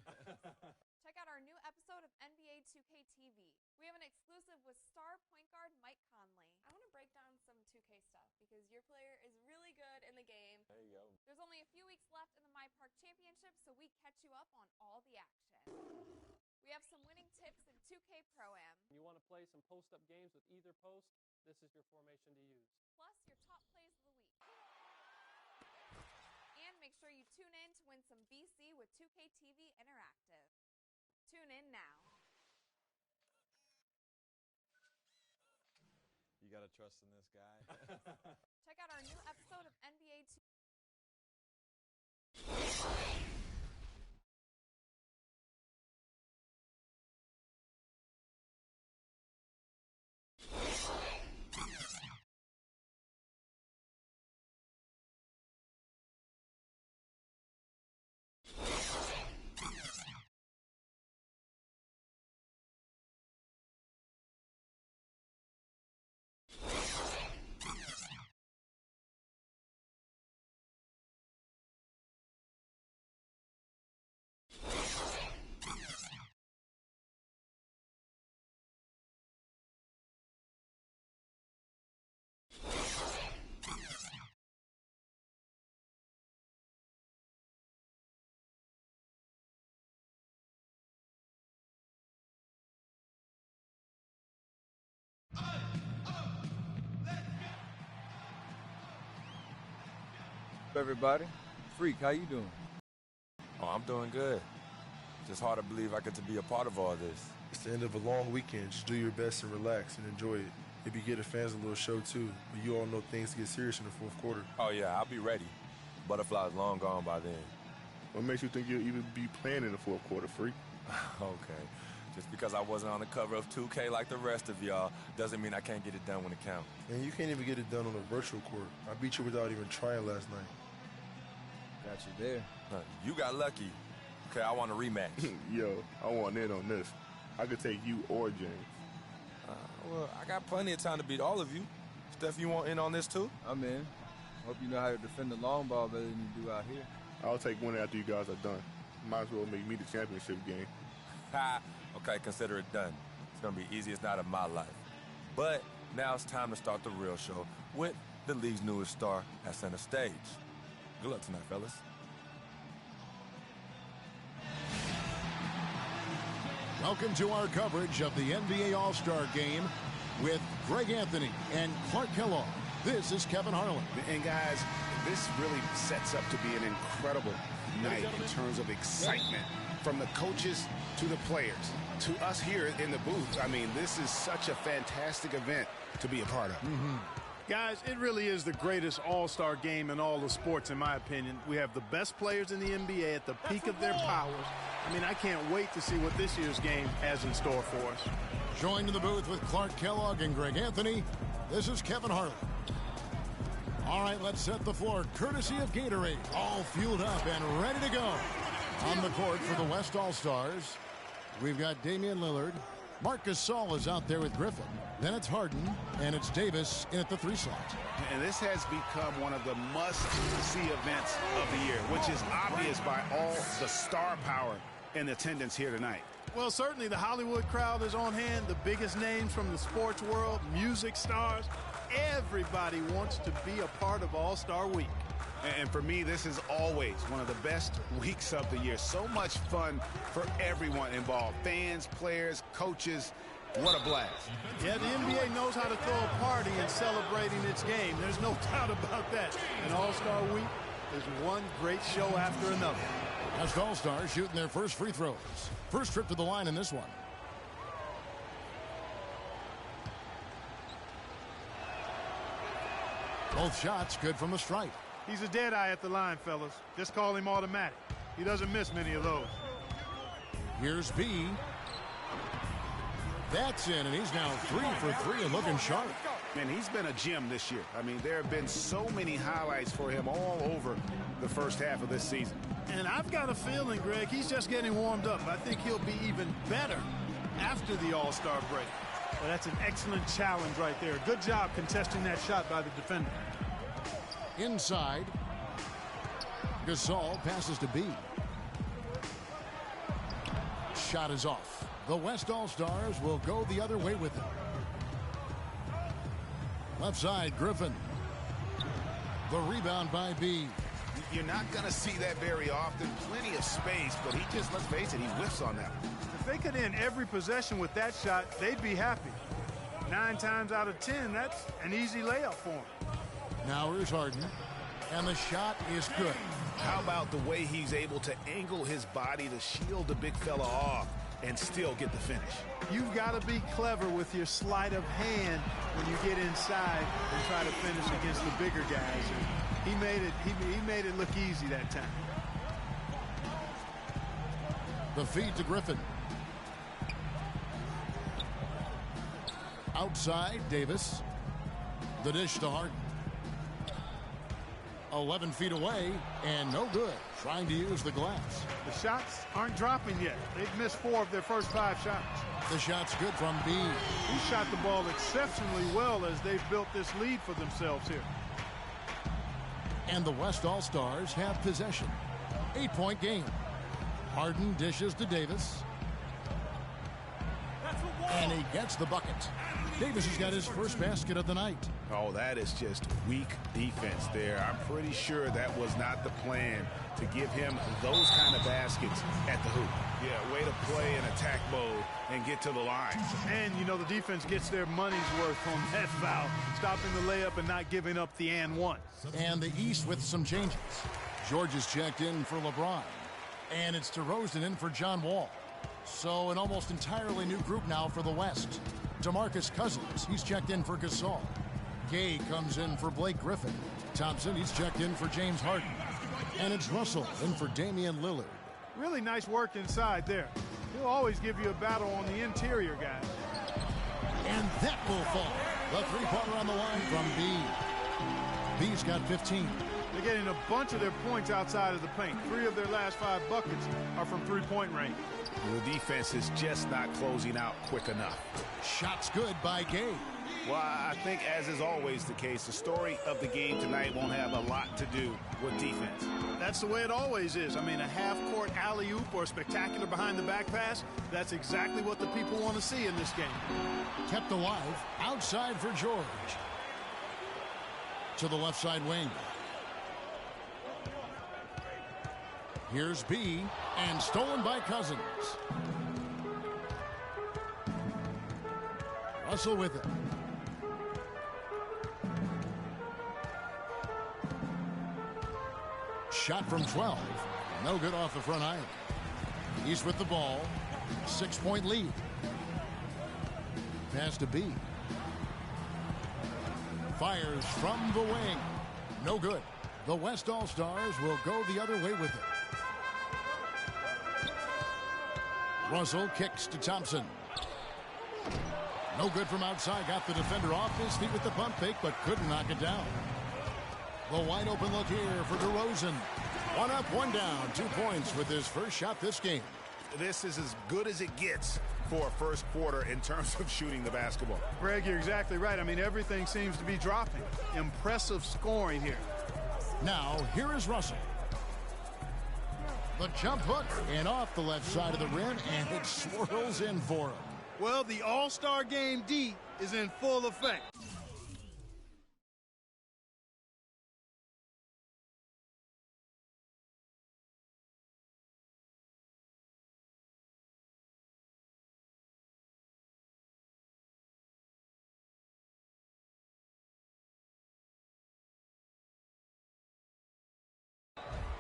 Check out our new episode of NBA 2K TV. We have an exclusive with star point guard Mike Conley. I want to break down some 2K stuff because your player is really good in the game. There you go. There's only a few weeks left in the My Park Championship, so we catch you up on all the action. We have some winning tips in 2K Pro-Am. You want to play some post-up games with either post, this is your formation to use. Plus your top plays of the week. And make sure you tune in to win some BC with 2K TV Interactive. Tune in now. You got to trust in this guy. Check out our new episode of NBA 2K TV. We have an exclusive with star point guard Mike Conley. I want to break down some 2K stuff because your player is really good in the game. There you go. There's only a few weeks left in the My Park Championship, so we catch you up on all the action. We have some winning tips in 2K Pro-Am. You want to play some post-up games with either post, this is your formation to use. Plus your top plays of the week. And make sure you tune in to win some BC with 2K TV Interactive. Tune in now. You got to trust in this guy. Check out our new episode of NBA 2K. Everybody, Freak, how you doing? Oh, I'm doing good. Just hard to believe I get to be a part of all this. It's the end of a long weekend. Just do your best and relax and enjoy it. Maybe give the fans a little show too, but you all know things get serious in the fourth quarter. Oh yeah, I'll be ready. Butterfly's long gone by then. What makes you think you'll even be playing in the fourth quarter, Freak? Okay. Just because I wasn't on the cover of 2K like the rest of y'all doesn't mean I can't get it done when it counts. And you can't even get it done on a virtual court. I beat you without even trying last night. Got you there. You got lucky. Okay, I want a rematch. Yo, I want in on this. I could take you or James. Well, I got plenty of time to beat all of you. Steph, you want in on this too? I'm in. Hope you know how to defend the long ball better than you do out here. I'll take one after you guys are done. Might as well make me the championship game. Ha! Okay, consider it done. It's going to be easiest night of my life. But now it's time to start the real show with the league's newest star at center stage. Good luck tonight, fellas. Welcome to our coverage of the NBA All-Star Game with Greg Anthony and Clark Kellogg. This is Kevin Harlan. And guys, this really sets up to be an incredible night in terms of excitement from the coaches to the players to us here in the booth. I mean, this is such a fantastic event to be a part of. Guys, it really is the greatest all-star game in all the sports, in my opinion. We have the best players in the NBA at the peak of their powers. I mean, I can't wait to see what this year's game has in store for us. Joined in the booth with Clark Kellogg and Greg Anthony, this is Kevin Harlan. All right, let's set the floor, courtesy of Gatorade, all fueled up and ready to go. On the court for the West All-Stars, we've got Damian Lillard. Marc Gasol is out there with Griffin. Then it's Harden, and it's Davis in at the 3 slot. And this has become one of the must-see events of the year, which is obvious by all the star power in attendance here tonight. Well, certainly the Hollywood crowd is on hand, the biggest names from the sports world, music stars. Everybody wants to be a part of All-Star Week. And for me, this is always one of the best weeks of the year. So much fun for everyone involved. Fans, players, coaches. What a blast. Yeah, the NBA knows how to throw a party in celebrating its game. There's no doubt about that. And All-Star Week is one great show after another. West All-Stars shooting their first free throws. First trip to the line in this one. Both shots good from the stripe. He's a dead eye at the line, fellas. Just call him automatic. He doesn't miss many of those. Here's B. That's in, and he's now 3 for 3 and looking sharp. Man, he's been a gem this year. I mean, there have been so many highlights for him all over the first half of this season. And I've got a feeling, Greg, he's just getting warmed up. I think he'll be even better after the All-Star break. Well, that's an excellent challenge right there. Good job contesting that shot by the defender. Inside. Gasol passes to B. Shot is off. The West All-Stars will go the other way with it. Left side, Griffin. The rebound by B. You're not going to see that very often. Plenty of space, but he just, let's face it, he whiffs on that one. If they could end every possession with that shot, they'd be happy. 9 times out of 10, that's an easy layup for him. Now here's Harden, and the shot is good. How about the way he's able to angle his body to shield the big fella off and still get the finish? You've got to be clever with your sleight of hand when you get inside and try to finish against the bigger guys. He made it look easy that time. The feed to Griffin. Outside, Davis. The dish to Harden. 11 feet away, and no good. Trying to use the glass. The shots aren't dropping yet. They've missed 4 of their first 5 shots. The shot's good from B. He shot the ball exceptionally well as they've built this lead for themselves here. And the West All-Stars have possession. 8-point game. Harden dishes to Davis. And he gets the bucket. Davis has got his first basket of the night. Oh, that is just weak defense there. I'm pretty sure that was not the plan to give him those kind of baskets at the hoop. Yeah, way to play in attack mode and get to the line. And, you know, the defense gets their money's worth on that foul, stopping the layup and not giving up the and one. And the East with some changes. George is checked in for LeBron. And it's DeRozan in for John Wall. So an almost entirely new group now for the West. DeMarcus Cousins, he's checked in for Gasol. Gay comes in for Blake Griffin. Thompson, he's checked in for James Harden. And it's Russell in for Damian Lillard. Really nice work inside there. He'll always give you a battle on the interior, guys. And that will fall. The three-pointer on the line from B. B's got 15. They're getting a bunch of their points outside of the paint. 3 of their last 5 buckets are from three-point range. The defense is just not closing out quick enough. Shots good by Gay. Well, I think, as is always the case, the story of the game tonight won't have a lot to do with defense. That's the way it always is. I mean, a half-court alley-oop or a spectacular behind-the-back pass, that's exactly what the people want to see in this game. Kept alive, outside for George. To the left side wing. Here's B, and stolen by Cousins. Russell with it. Shot from 12. No good off the front iron. He's with the ball. 6-point lead. Pass to B. Fires from the wing. No good. The West All-Stars will go the other way with it. Russell kicks to Thompson. No good from outside. Got the defender off his feet with the pump fake, but couldn't knock it down. The wide open look here for DeRozan. 1 up, 1 down. 2 points with his first shot this game. this is as good as it gets for a first quarter in terms of shooting the basketball. Greg, you're exactly right. I mean, everything seems to be dropping. Impressive scoring here. Now, here is Russell. The jump hook and off the left side of the rim, and it swirls in for him. Well, the All-Star Game D is in full effect.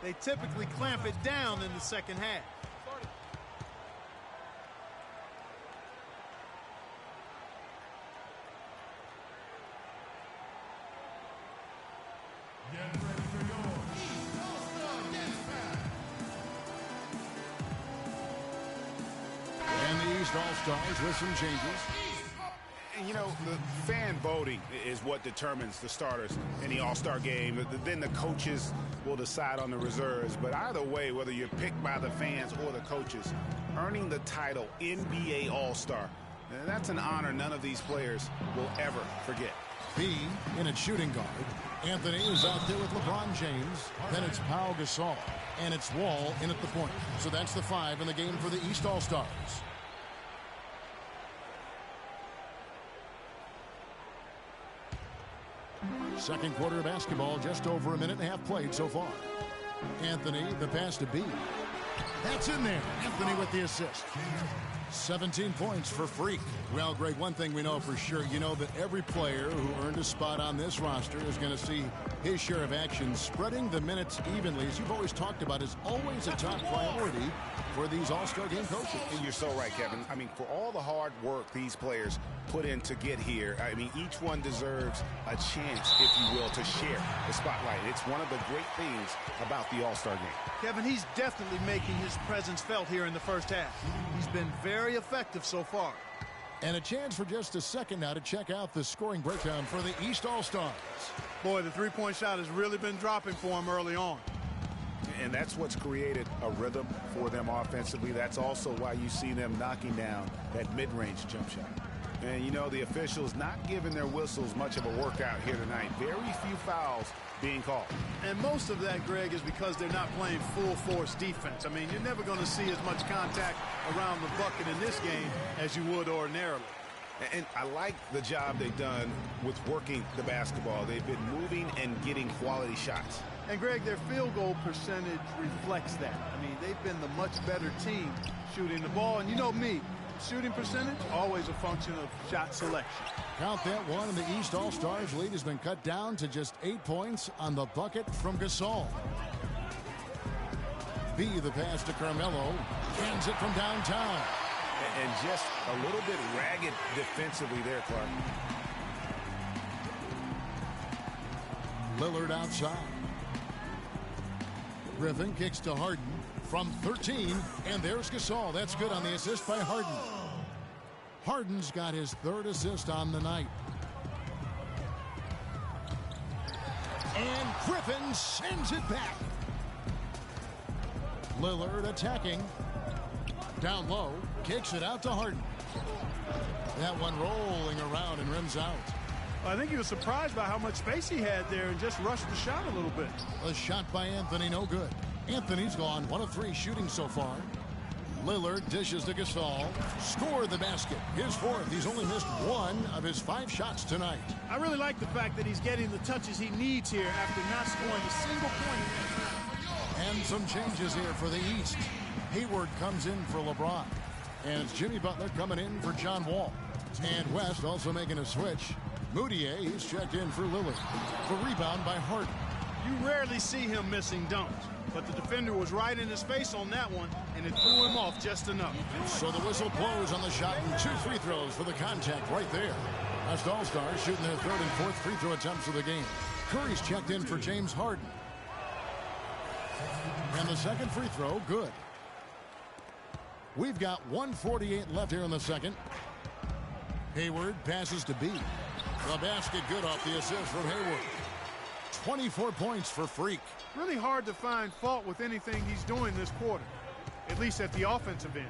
They typically clamp it down in the second half. Get ready for your East All-Star Dance Pack. And the East All-Stars with some changes. And, you know, the fan voting is what determines the starters in the All-Star game. Then the coaches will decide on the reserves. But either way, whether you're picked by the fans or the coaches, earning the title NBA All-Star, that's an honor none of these players will ever forget. B in at shooting guard. Anthony is out there with LeBron James. Then it's Pau Gasol. And it's Wall in at the point. So that's the 5 in the game for the East All-Stars. Second quarter basketball, just over a minute and a half played so far. Anthony, the pass to B. That's in there. Anthony with the assist. 17 points for Freak. Well, Greg, one thing we know for sure, you know that every player who earned a spot on this roster is going to see his share of action. Spreading the minutes evenly, as you've always talked about, is always a top priority for these All-Star Game coaches. And you're so right, Kevin. I mean, for all the hard work these players put in to get here, I mean, each one deserves a chance, if you will, to share the spotlight. It's one of the great things about the All-Star Game. Kevin, he's definitely making his presence felt here in the first half. He's been very effective so far. And a chance for just a second now to check out the scoring breakdown for the East All-Stars. Boy, the three-point shot has really been dropping for him early on. And that's what's created a rhythm for them offensively. That's also why you see them knocking down that mid-range jump shot. And, you know, the officials not giving their whistles much of a workout here tonight. Very few fouls being called. And most of that, Greg, is because they're not playing full-force defense. I mean, you're never going to see as much contact around the bucket in this game as you would ordinarily. And I like the job they've done with working the basketball. They've been moving and getting quality shots. And, Greg, their field goal percentage reflects that. I mean, they've been the much better team shooting the ball. And you know me, shooting percentage, always a function of shot selection. Count that one, and the East All-Stars lead has been cut down to just 8 points on the bucket from Gasol. B, the pass to Carmelo, cans it from downtown. And just a little bit ragged defensively there, Clark. Lillard outside. Griffin kicks to Harden from 13, and there's Gasol. That's good on the assist by Harden. Harden's got his third assist on the night. And Griffin sends it back. Lillard attacking. Down low, kicks it out to Harden. That one rolling around and rims out. I think he was surprised by how much space he had there and just rushed the shot a little bit. A shot by Anthony, no good. Anthony's gone 1 of 3 shooting so far. Lillard dishes to Gasol. Scored the basket. His 4th. He's only missed 1 of his 5 shots tonight. I really like the fact that he's getting the touches he needs here after not scoring a single point. And some changes here for the East. Hayward comes in for LeBron. And it's Jimmy Butler coming in for John Wall. And West also making a switch. Moutier, he's checked in for Lillard. The rebound by Harden. You rarely see him missing dunks, but the defender was right in his face on that one, and it threw him off just enough. So the whistle blows on the shot, and 2 free throws for the contact right there. That's All-Stars shooting their 3rd and 4th free throw attempts of the game. Curry's checked in for James Harden. And the second free throw, good. We've got 1:48 left here in the second. Hayward passes to B. The basket good off the assist from Hayward. 24 points for Freak. Really hard to find fault with anything he's doing this quarter. at least at the offensive end.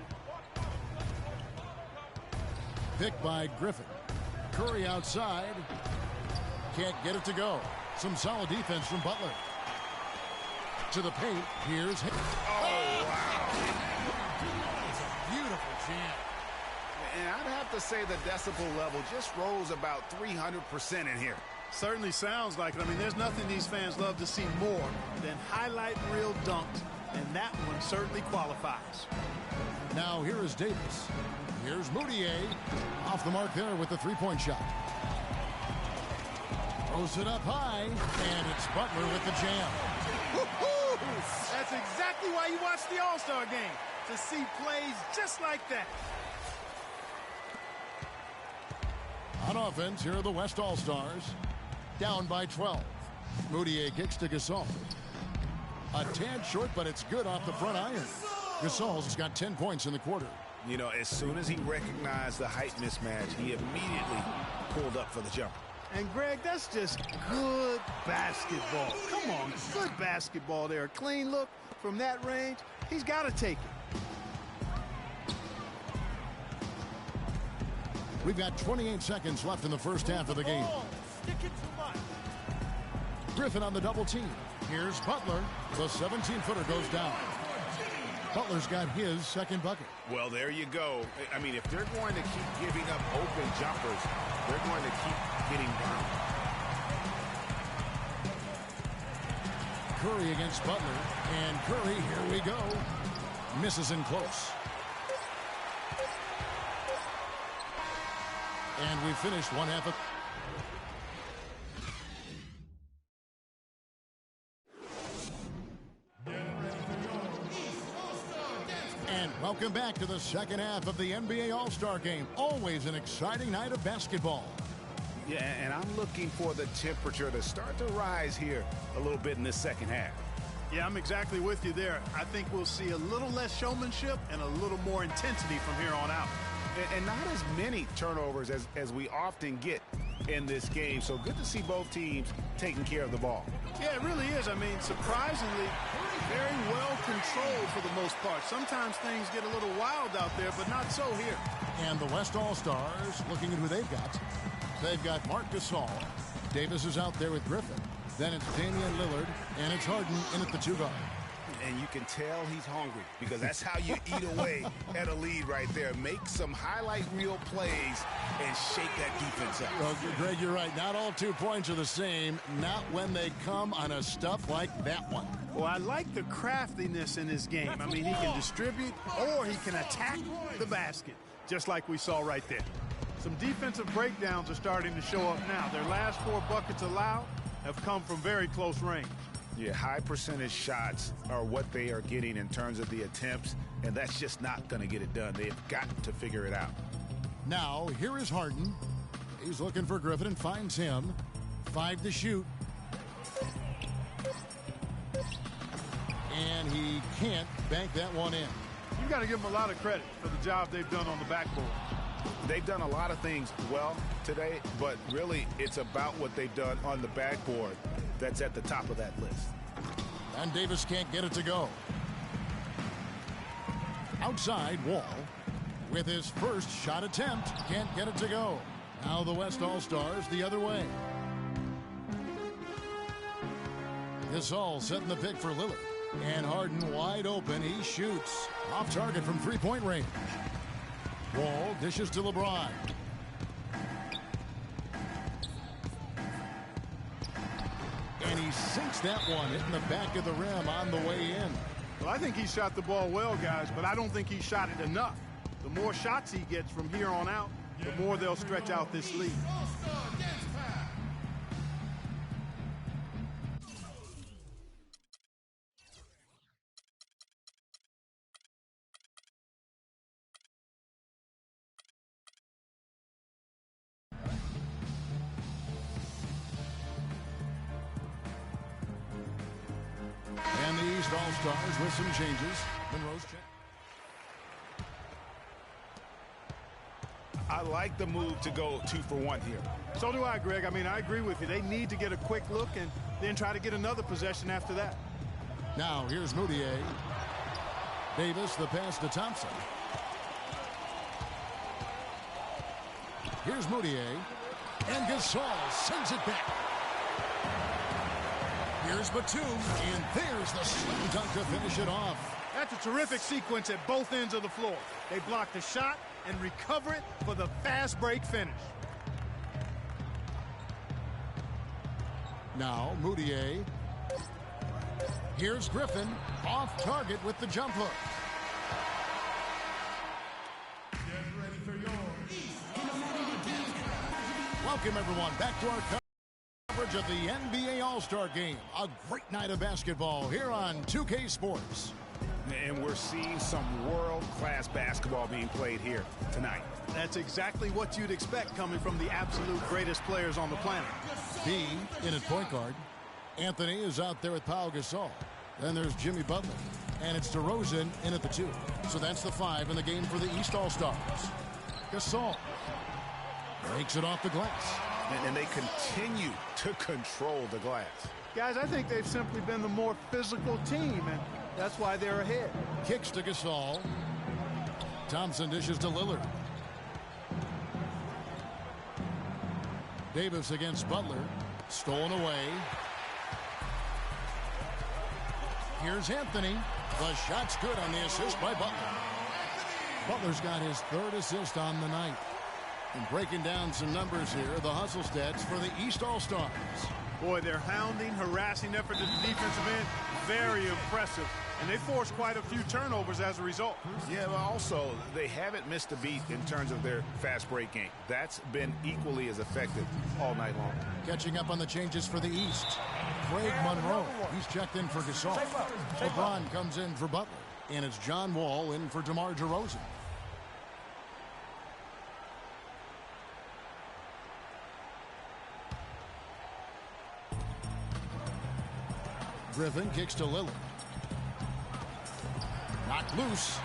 Picked by Griffin. Curry outside. Can't get it to go. Some solid defense from Butler. To the paint. Here's... Oh, wow. Beautiful jam. And I'd have to say the decibel level just rose about 300% in here. Certainly sounds like it. I mean, there's nothing these fans love to see more than highlight reel dunks, and that one certainly qualifies. Now here is Davis. Here's Moutier. Off the mark there with the three-point shot. Throws it up high, and it's Butler with the jam. That's exactly why you watch the All-Star Game, to see plays just like that. On offense, here are the West All-Stars. Down by 12. Moutier kicks to Gasol. A tad short, but it's good off the front iron. Gasol's got 10 points in the quarter. You know, as soon as he recognized the height mismatch, he immediately pulled up for the jumper. And, Greg, that's just good basketball. Come on, good basketball there. A clean look from that range. He's got to take it. We've got 28 seconds left in the first half of the game. Griffin on the double team. Here's Butler. The 17-footer goes down. Butler's got his second bucket. Well, there you go. I mean, if they're going to keep giving up open jumpers, they're going to keep getting down. Curry against Butler. And Curry, here we go. Misses in close. And we finished one half of... And welcome back to the second half of the NBA All-Star Game. Always an exciting night of basketball. Yeah, and I'm looking for the temperature to start to rise here a little bit in this second half. Yeah, I'm exactly with you there. I think we'll see a little less showmanship and a little more intensity from here on out. And not as many turnovers as we often get in this game. So good to see both teams taking care of the ball. Yeah, it really is. I mean, surprisingly, very well controlled for the most part. Sometimes things get a little wild out there, but not so here. And the West All-Stars, looking at who they've got. They've got Marc Gasol. Davis is out there with Griffin. Then it's Damian Lillard, and it's Harden in at the two-guard. And you can tell he's hungry because that's how you eat away at a lead right there. Make some highlight reel plays and shake that defense up. Well, Greg, you're right. Not all 2 points are the same. Not when they come on a stuff like that one. Well, I like the craftiness in his game. I mean, he can distribute or he can attack the basket, just like we saw right there. Some defensive breakdowns are starting to show up now. Their last 4 buckets allowed have come from very close range. Yeah, high percentage shots are what they are getting in terms of the attempts, and that's just not going to get it done. They've got to figure it out. Now, here is Harden. He's looking for Griffin and finds him. 5 to shoot. And he can't bank that one in. You got to give them a lot of credit for the job they've done on the backboard. They've done a lot of things well today, but really it's about what they've done on the backboard that's at the top of that list. And Davis can't get it to go. Outside, Wall with his first shot attempt. Can't get it to go. Now the West All-Stars the other way. Gasol setting the pick for Lillard. And Harden wide open. He shoots. Off target from three-point range. Wall dishes to LeBron. And he sinks that one, hitting the back of the rim on the way in. Well, I think he shot the ball well, guys, but I don't think he shot it enough. The more shots he gets from here on out, the more they'll stretch out this lead. And the East All-Stars with some changes. Monroe's check. I like the move to go 2 for 1 here. So do I, Greg. I mean, I agree with you. They need to get a quick look and then try to get another possession after that. Now, here's Moutier. Davis, the pass to Thompson. Here's Moutier. And Gasol sends it back. Here's Batum, and there's the slam dunk to finish it off. That's a terrific sequence at both ends of the floor. They block the shot and recover it for the fast break finish. Now, Moutier. Here's Griffin, off target with the jump hook. Welcome, everyone, back to our coverage of the NBA All-Star Game. A great night of basketball here on 2K Sports. And we're seeing some world-class basketball being played here tonight. That's exactly what you'd expect coming from the absolute greatest players on the planet. B in at point guard. Anthony is out there with Pau Gasol. Then there's Jimmy Butler. And it's DeRozan in at the 2. So that's the 5 in the game for the East All-Stars. Gasol breaks it off the glass. And they continue to control the glass. Guys, I think they've simply been the more physical team, and that's why they're ahead. Kicks to Gasol. Thompson dishes to Lillard. Davis against Butler. Stolen away. Here's Anthony. The shot's good on the assist by Butler. Butler's got his 3rd assist on the night. And breaking down some numbers here, the hustle stats for the East All-Stars. Boy, their hounding, harassing effort at the defensive end, very impressive. And they forced quite a few turnovers as a result. Yeah, but also, they haven't missed a beat in terms of their fast break game. That's been equally as effective all night long. Catching up on the changes for the East. Craig Monroe, he's checked in for Gasol. LeBron comes in for Butler. And it's John Wall in for DeMar DeRozan. Griffin kicks to Lillard. Knocked loose.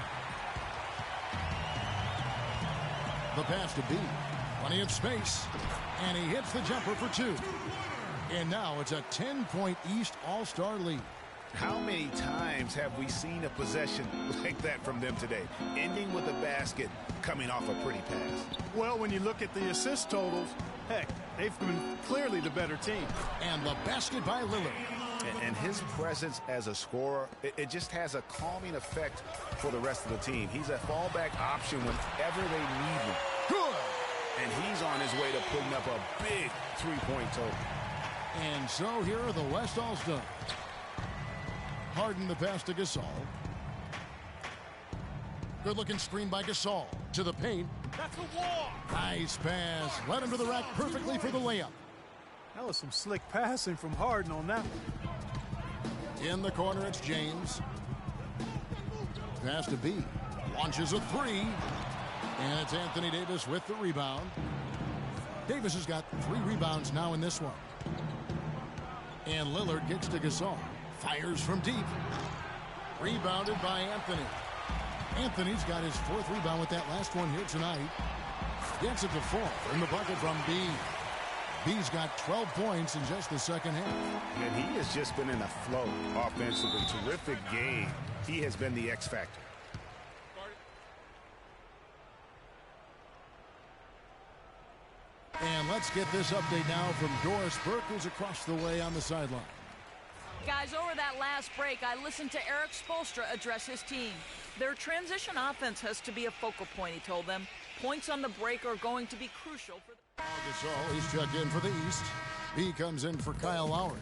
The pass to B. Plenty of space. And he hits the jumper for 2. And now it's a 10-point East All-Star lead. How many times have we seen a possession like that from them today? Ending with a basket, coming off a pretty pass. Well, when you look at the assist totals, heck, they've been clearly the better team. And the basket by Lillard. And his presence as a scorer, it just has a calming effect for the rest of the team. He's a fallback option whenever they need him. Good. And he's on his way to putting up a big three-point total. And so here are the West All-Stars. Harden the pass to Gasol. Good-looking screen by Gasol. To the paint. That's a wall. Nice pass. Led him to the rack perfectly for the layup. That was some slick passing from Harden on that one. In the corner, it's James. Pass to B. Launches a 3. And it's Anthony Davis with the rebound. Davis has got 3 rebounds now in this one. And Lillard gets to Gasol. Fires from deep. Rebounded by Anthony. Anthony's got his 4th rebound with that last one here tonight. Gets it to 4 in the bucket from B. B's got 12 points in just the second half. And he has just been in a flow offensively. Terrific game. He has been the X factor. And let's get this update now from Doris Burke, who's across the way on the sideline. Guys, over that last break, I listened to Eric Spoelstra address his team. Their transition offense has to be a focal point, he told them. Points on the break are going to be crucial for the... Gasol, he's checked in for the East. B comes in for Kyle Lowry.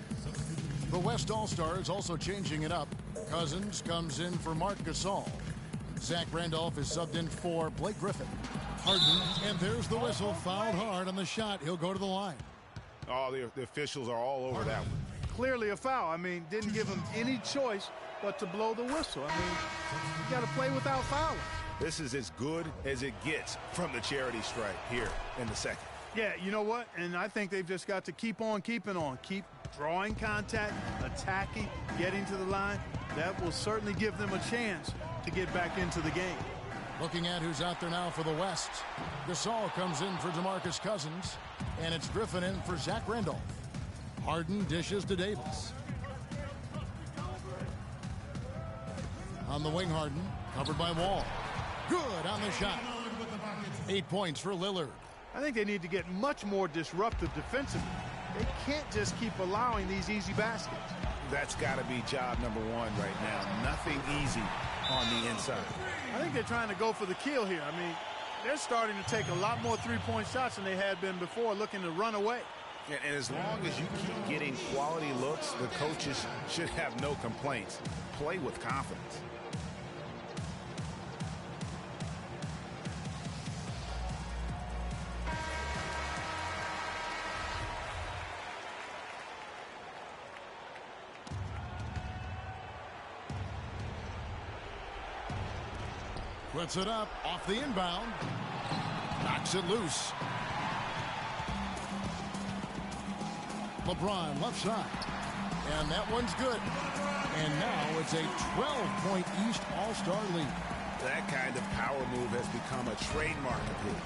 The West All-Stars also changing it up. Cousins comes in for Marc Gasol. Zach Randolph is subbed in for Blake Griffin. Harden, and there's the whistle. Fouled hard on the shot. He'll go to the line. Oh, the officials are all over that one. Clearly a foul. I mean, didn't give him any choice but to blow the whistle. I mean, you got to play without fouling. This is as good as it gets from the charity stripe here in the second. Yeah, you know what? And I think they've just got to keep on keeping on. Keep drawing contact, attacking, getting to the line. That will certainly give them a chance to get back into the game. Looking at who's out there now for the West. Gasol comes in for DeMarcus Cousins, and it's Griffin in for Zach Randolph. Harden dishes to Davis. On the wing, Harden, covered by Wall. Good on the shot. 8 points for Lillard. I think they need to get much more disruptive defensively. They can't just keep allowing these easy baskets. That's got to be job number one right now. Nothing easy on the inside. I think they're trying to go for the kill here. I mean, they're starting to take a lot more three-point shots than they had been before, looking to run away. And as long as you keep getting quality looks, the coaches should have no complaints. Play with confidence. Puts it up off the inbound. Knocks it loose. LeBron left side. And that one's good. And now it's a 12-point East All-Star lead. That kind of power move has become a trademark of his.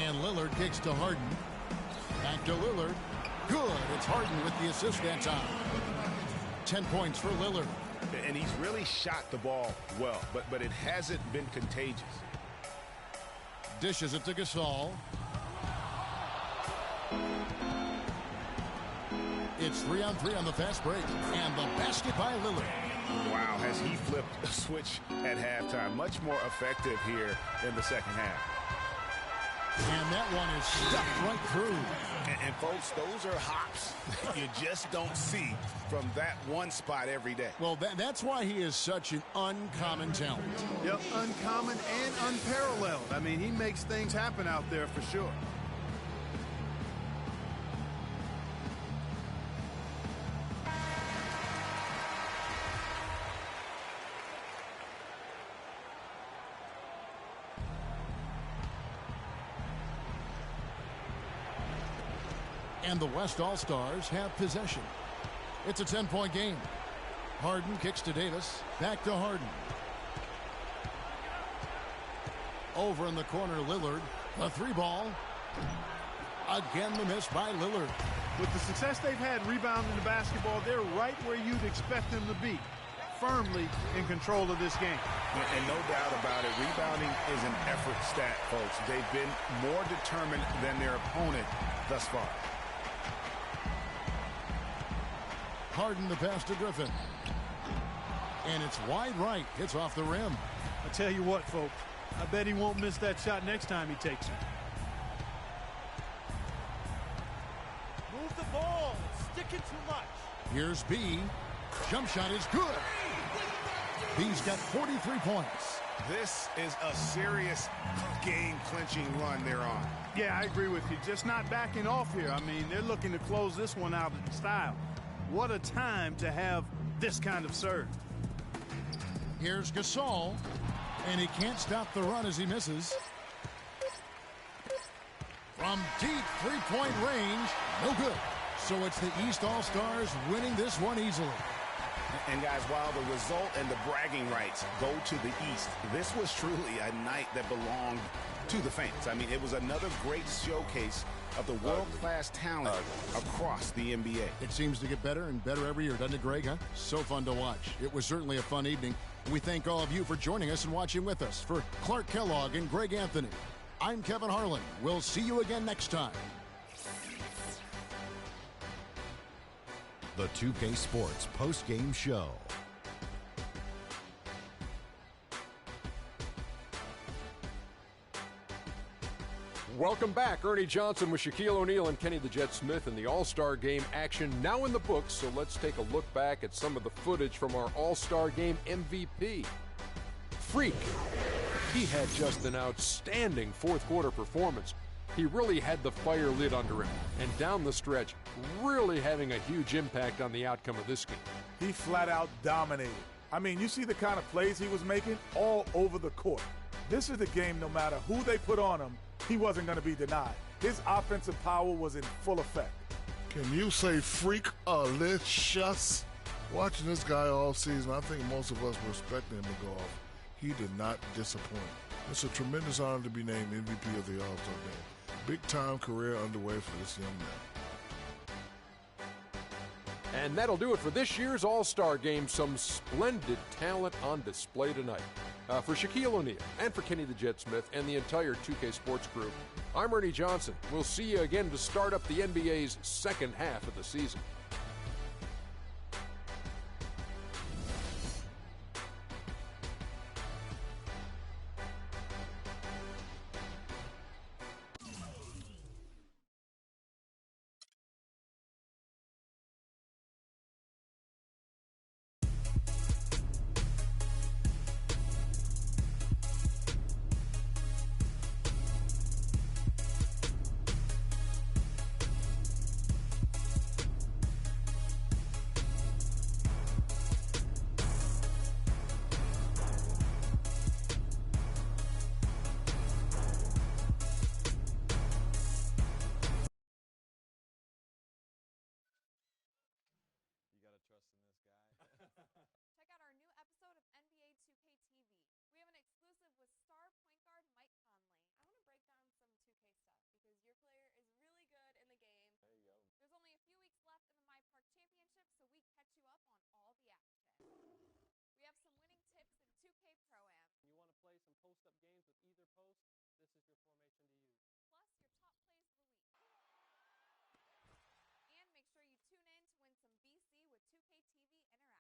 And Lillard kicks to Harden. Back to Lillard. Good. It's Harden with the assist that time. 10 points for Lillard. And he's really shot the ball well, but it hasn't been contagious. Dishes it to Gasol. It's 3-on-3 on the fast break. And the basket by Lillard. Wow, has he flipped a switch at halftime. Much more effective here in the second half. And that one is stuffed right through. And folks, those are hops you just don't see from that one spot every day. Well, that's why he is such an uncommon talent. Yep, uncommon and unparalleled. I mean, he makes things happen out there for sure. And the West All-Stars have possession. It's a 10-point game. Harden kicks to Davis. Back to Harden. Over in the corner, Lillard. The three ball. Again, the miss by Lillard. With the success they've had rebounding the basketball, they're right where you'd expect them to be. Firmly in control of this game. And no doubt about it, rebounding is an effort stat, folks. They've been more determined than their opponent thus far. Harden the pass to Griffin. And it's wide right. It's off the rim. I tell you what, folks. I bet he won't miss that shot next time he takes it. Move the ball. Sticking too much. Here's B. Jump shot is good. B's got 43 points. This is a serious game-clinching run they're on. Yeah, I agree with you. Just not backing off here. I mean, they're looking to close this one out in style. What a time to have this kind of serve. Here's Gasol, and he can't stop the run as he misses. From deep three-point range, no good. So it's the East All-Stars winning this one easily. And guys, while the result and the bragging rights go to the East, this was truly a night that belonged to the fans. I mean, it was another great showcase of the world-class talent across the NBA. It seems to get better and better every year, doesn't it, Greg? Huh? So fun to watch. It was certainly a fun evening. We thank all of you for joining us and watching with us. For Clark Kellogg and Greg Anthony, I'm Kevin Harlan. We'll see you again next time. The 2K Sports post-game show. Welcome back. Ernie Johnson with Shaquille O'Neal and Kenny the Jet Smith in the All-Star Game action now in the books. So let's take a look back at some of the footage from our All-Star Game MVP. Freak. He had just an outstanding fourth-quarter performance. He really had the fire lit under him, and down the stretch, really having a huge impact on the outcome of this game. He flat out dominated. I mean, you see the kind of plays he was making all over the court. This is the game, no matter who they put on him, he wasn't going to be denied. His offensive power was in full effect. Can you say freak-alicious? Watching this guy all season, I think most of us were expecting him to go off. He did not disappoint. It's a tremendous honor to be named MVP of the All-Star Game. Big-time career underway for this young man. And that'll do it for this year's All-Star Game. Some splendid talent on display tonight. For Shaquille O'Neal and for Kenny the Jet Smith and the entire 2K Sports crew, I'm Ernie Johnson. We'll see you again to start up the NBA's second half of the season. Check out our new episode of NBA 2K TV. We have an exclusive with star point guard Mike Conley. I want to break down some 2K stuff because your player is really good in the game. There you go. There's only a few weeks left in the My Park Championship, so we catch you up on all the action. We have some winning tips in 2K Pro-Am. You want to play some post-up games with either post, this is your formation to use. Plus, your top plays of the week. And make sure you tune in to win some BC with 2K TV Interactive.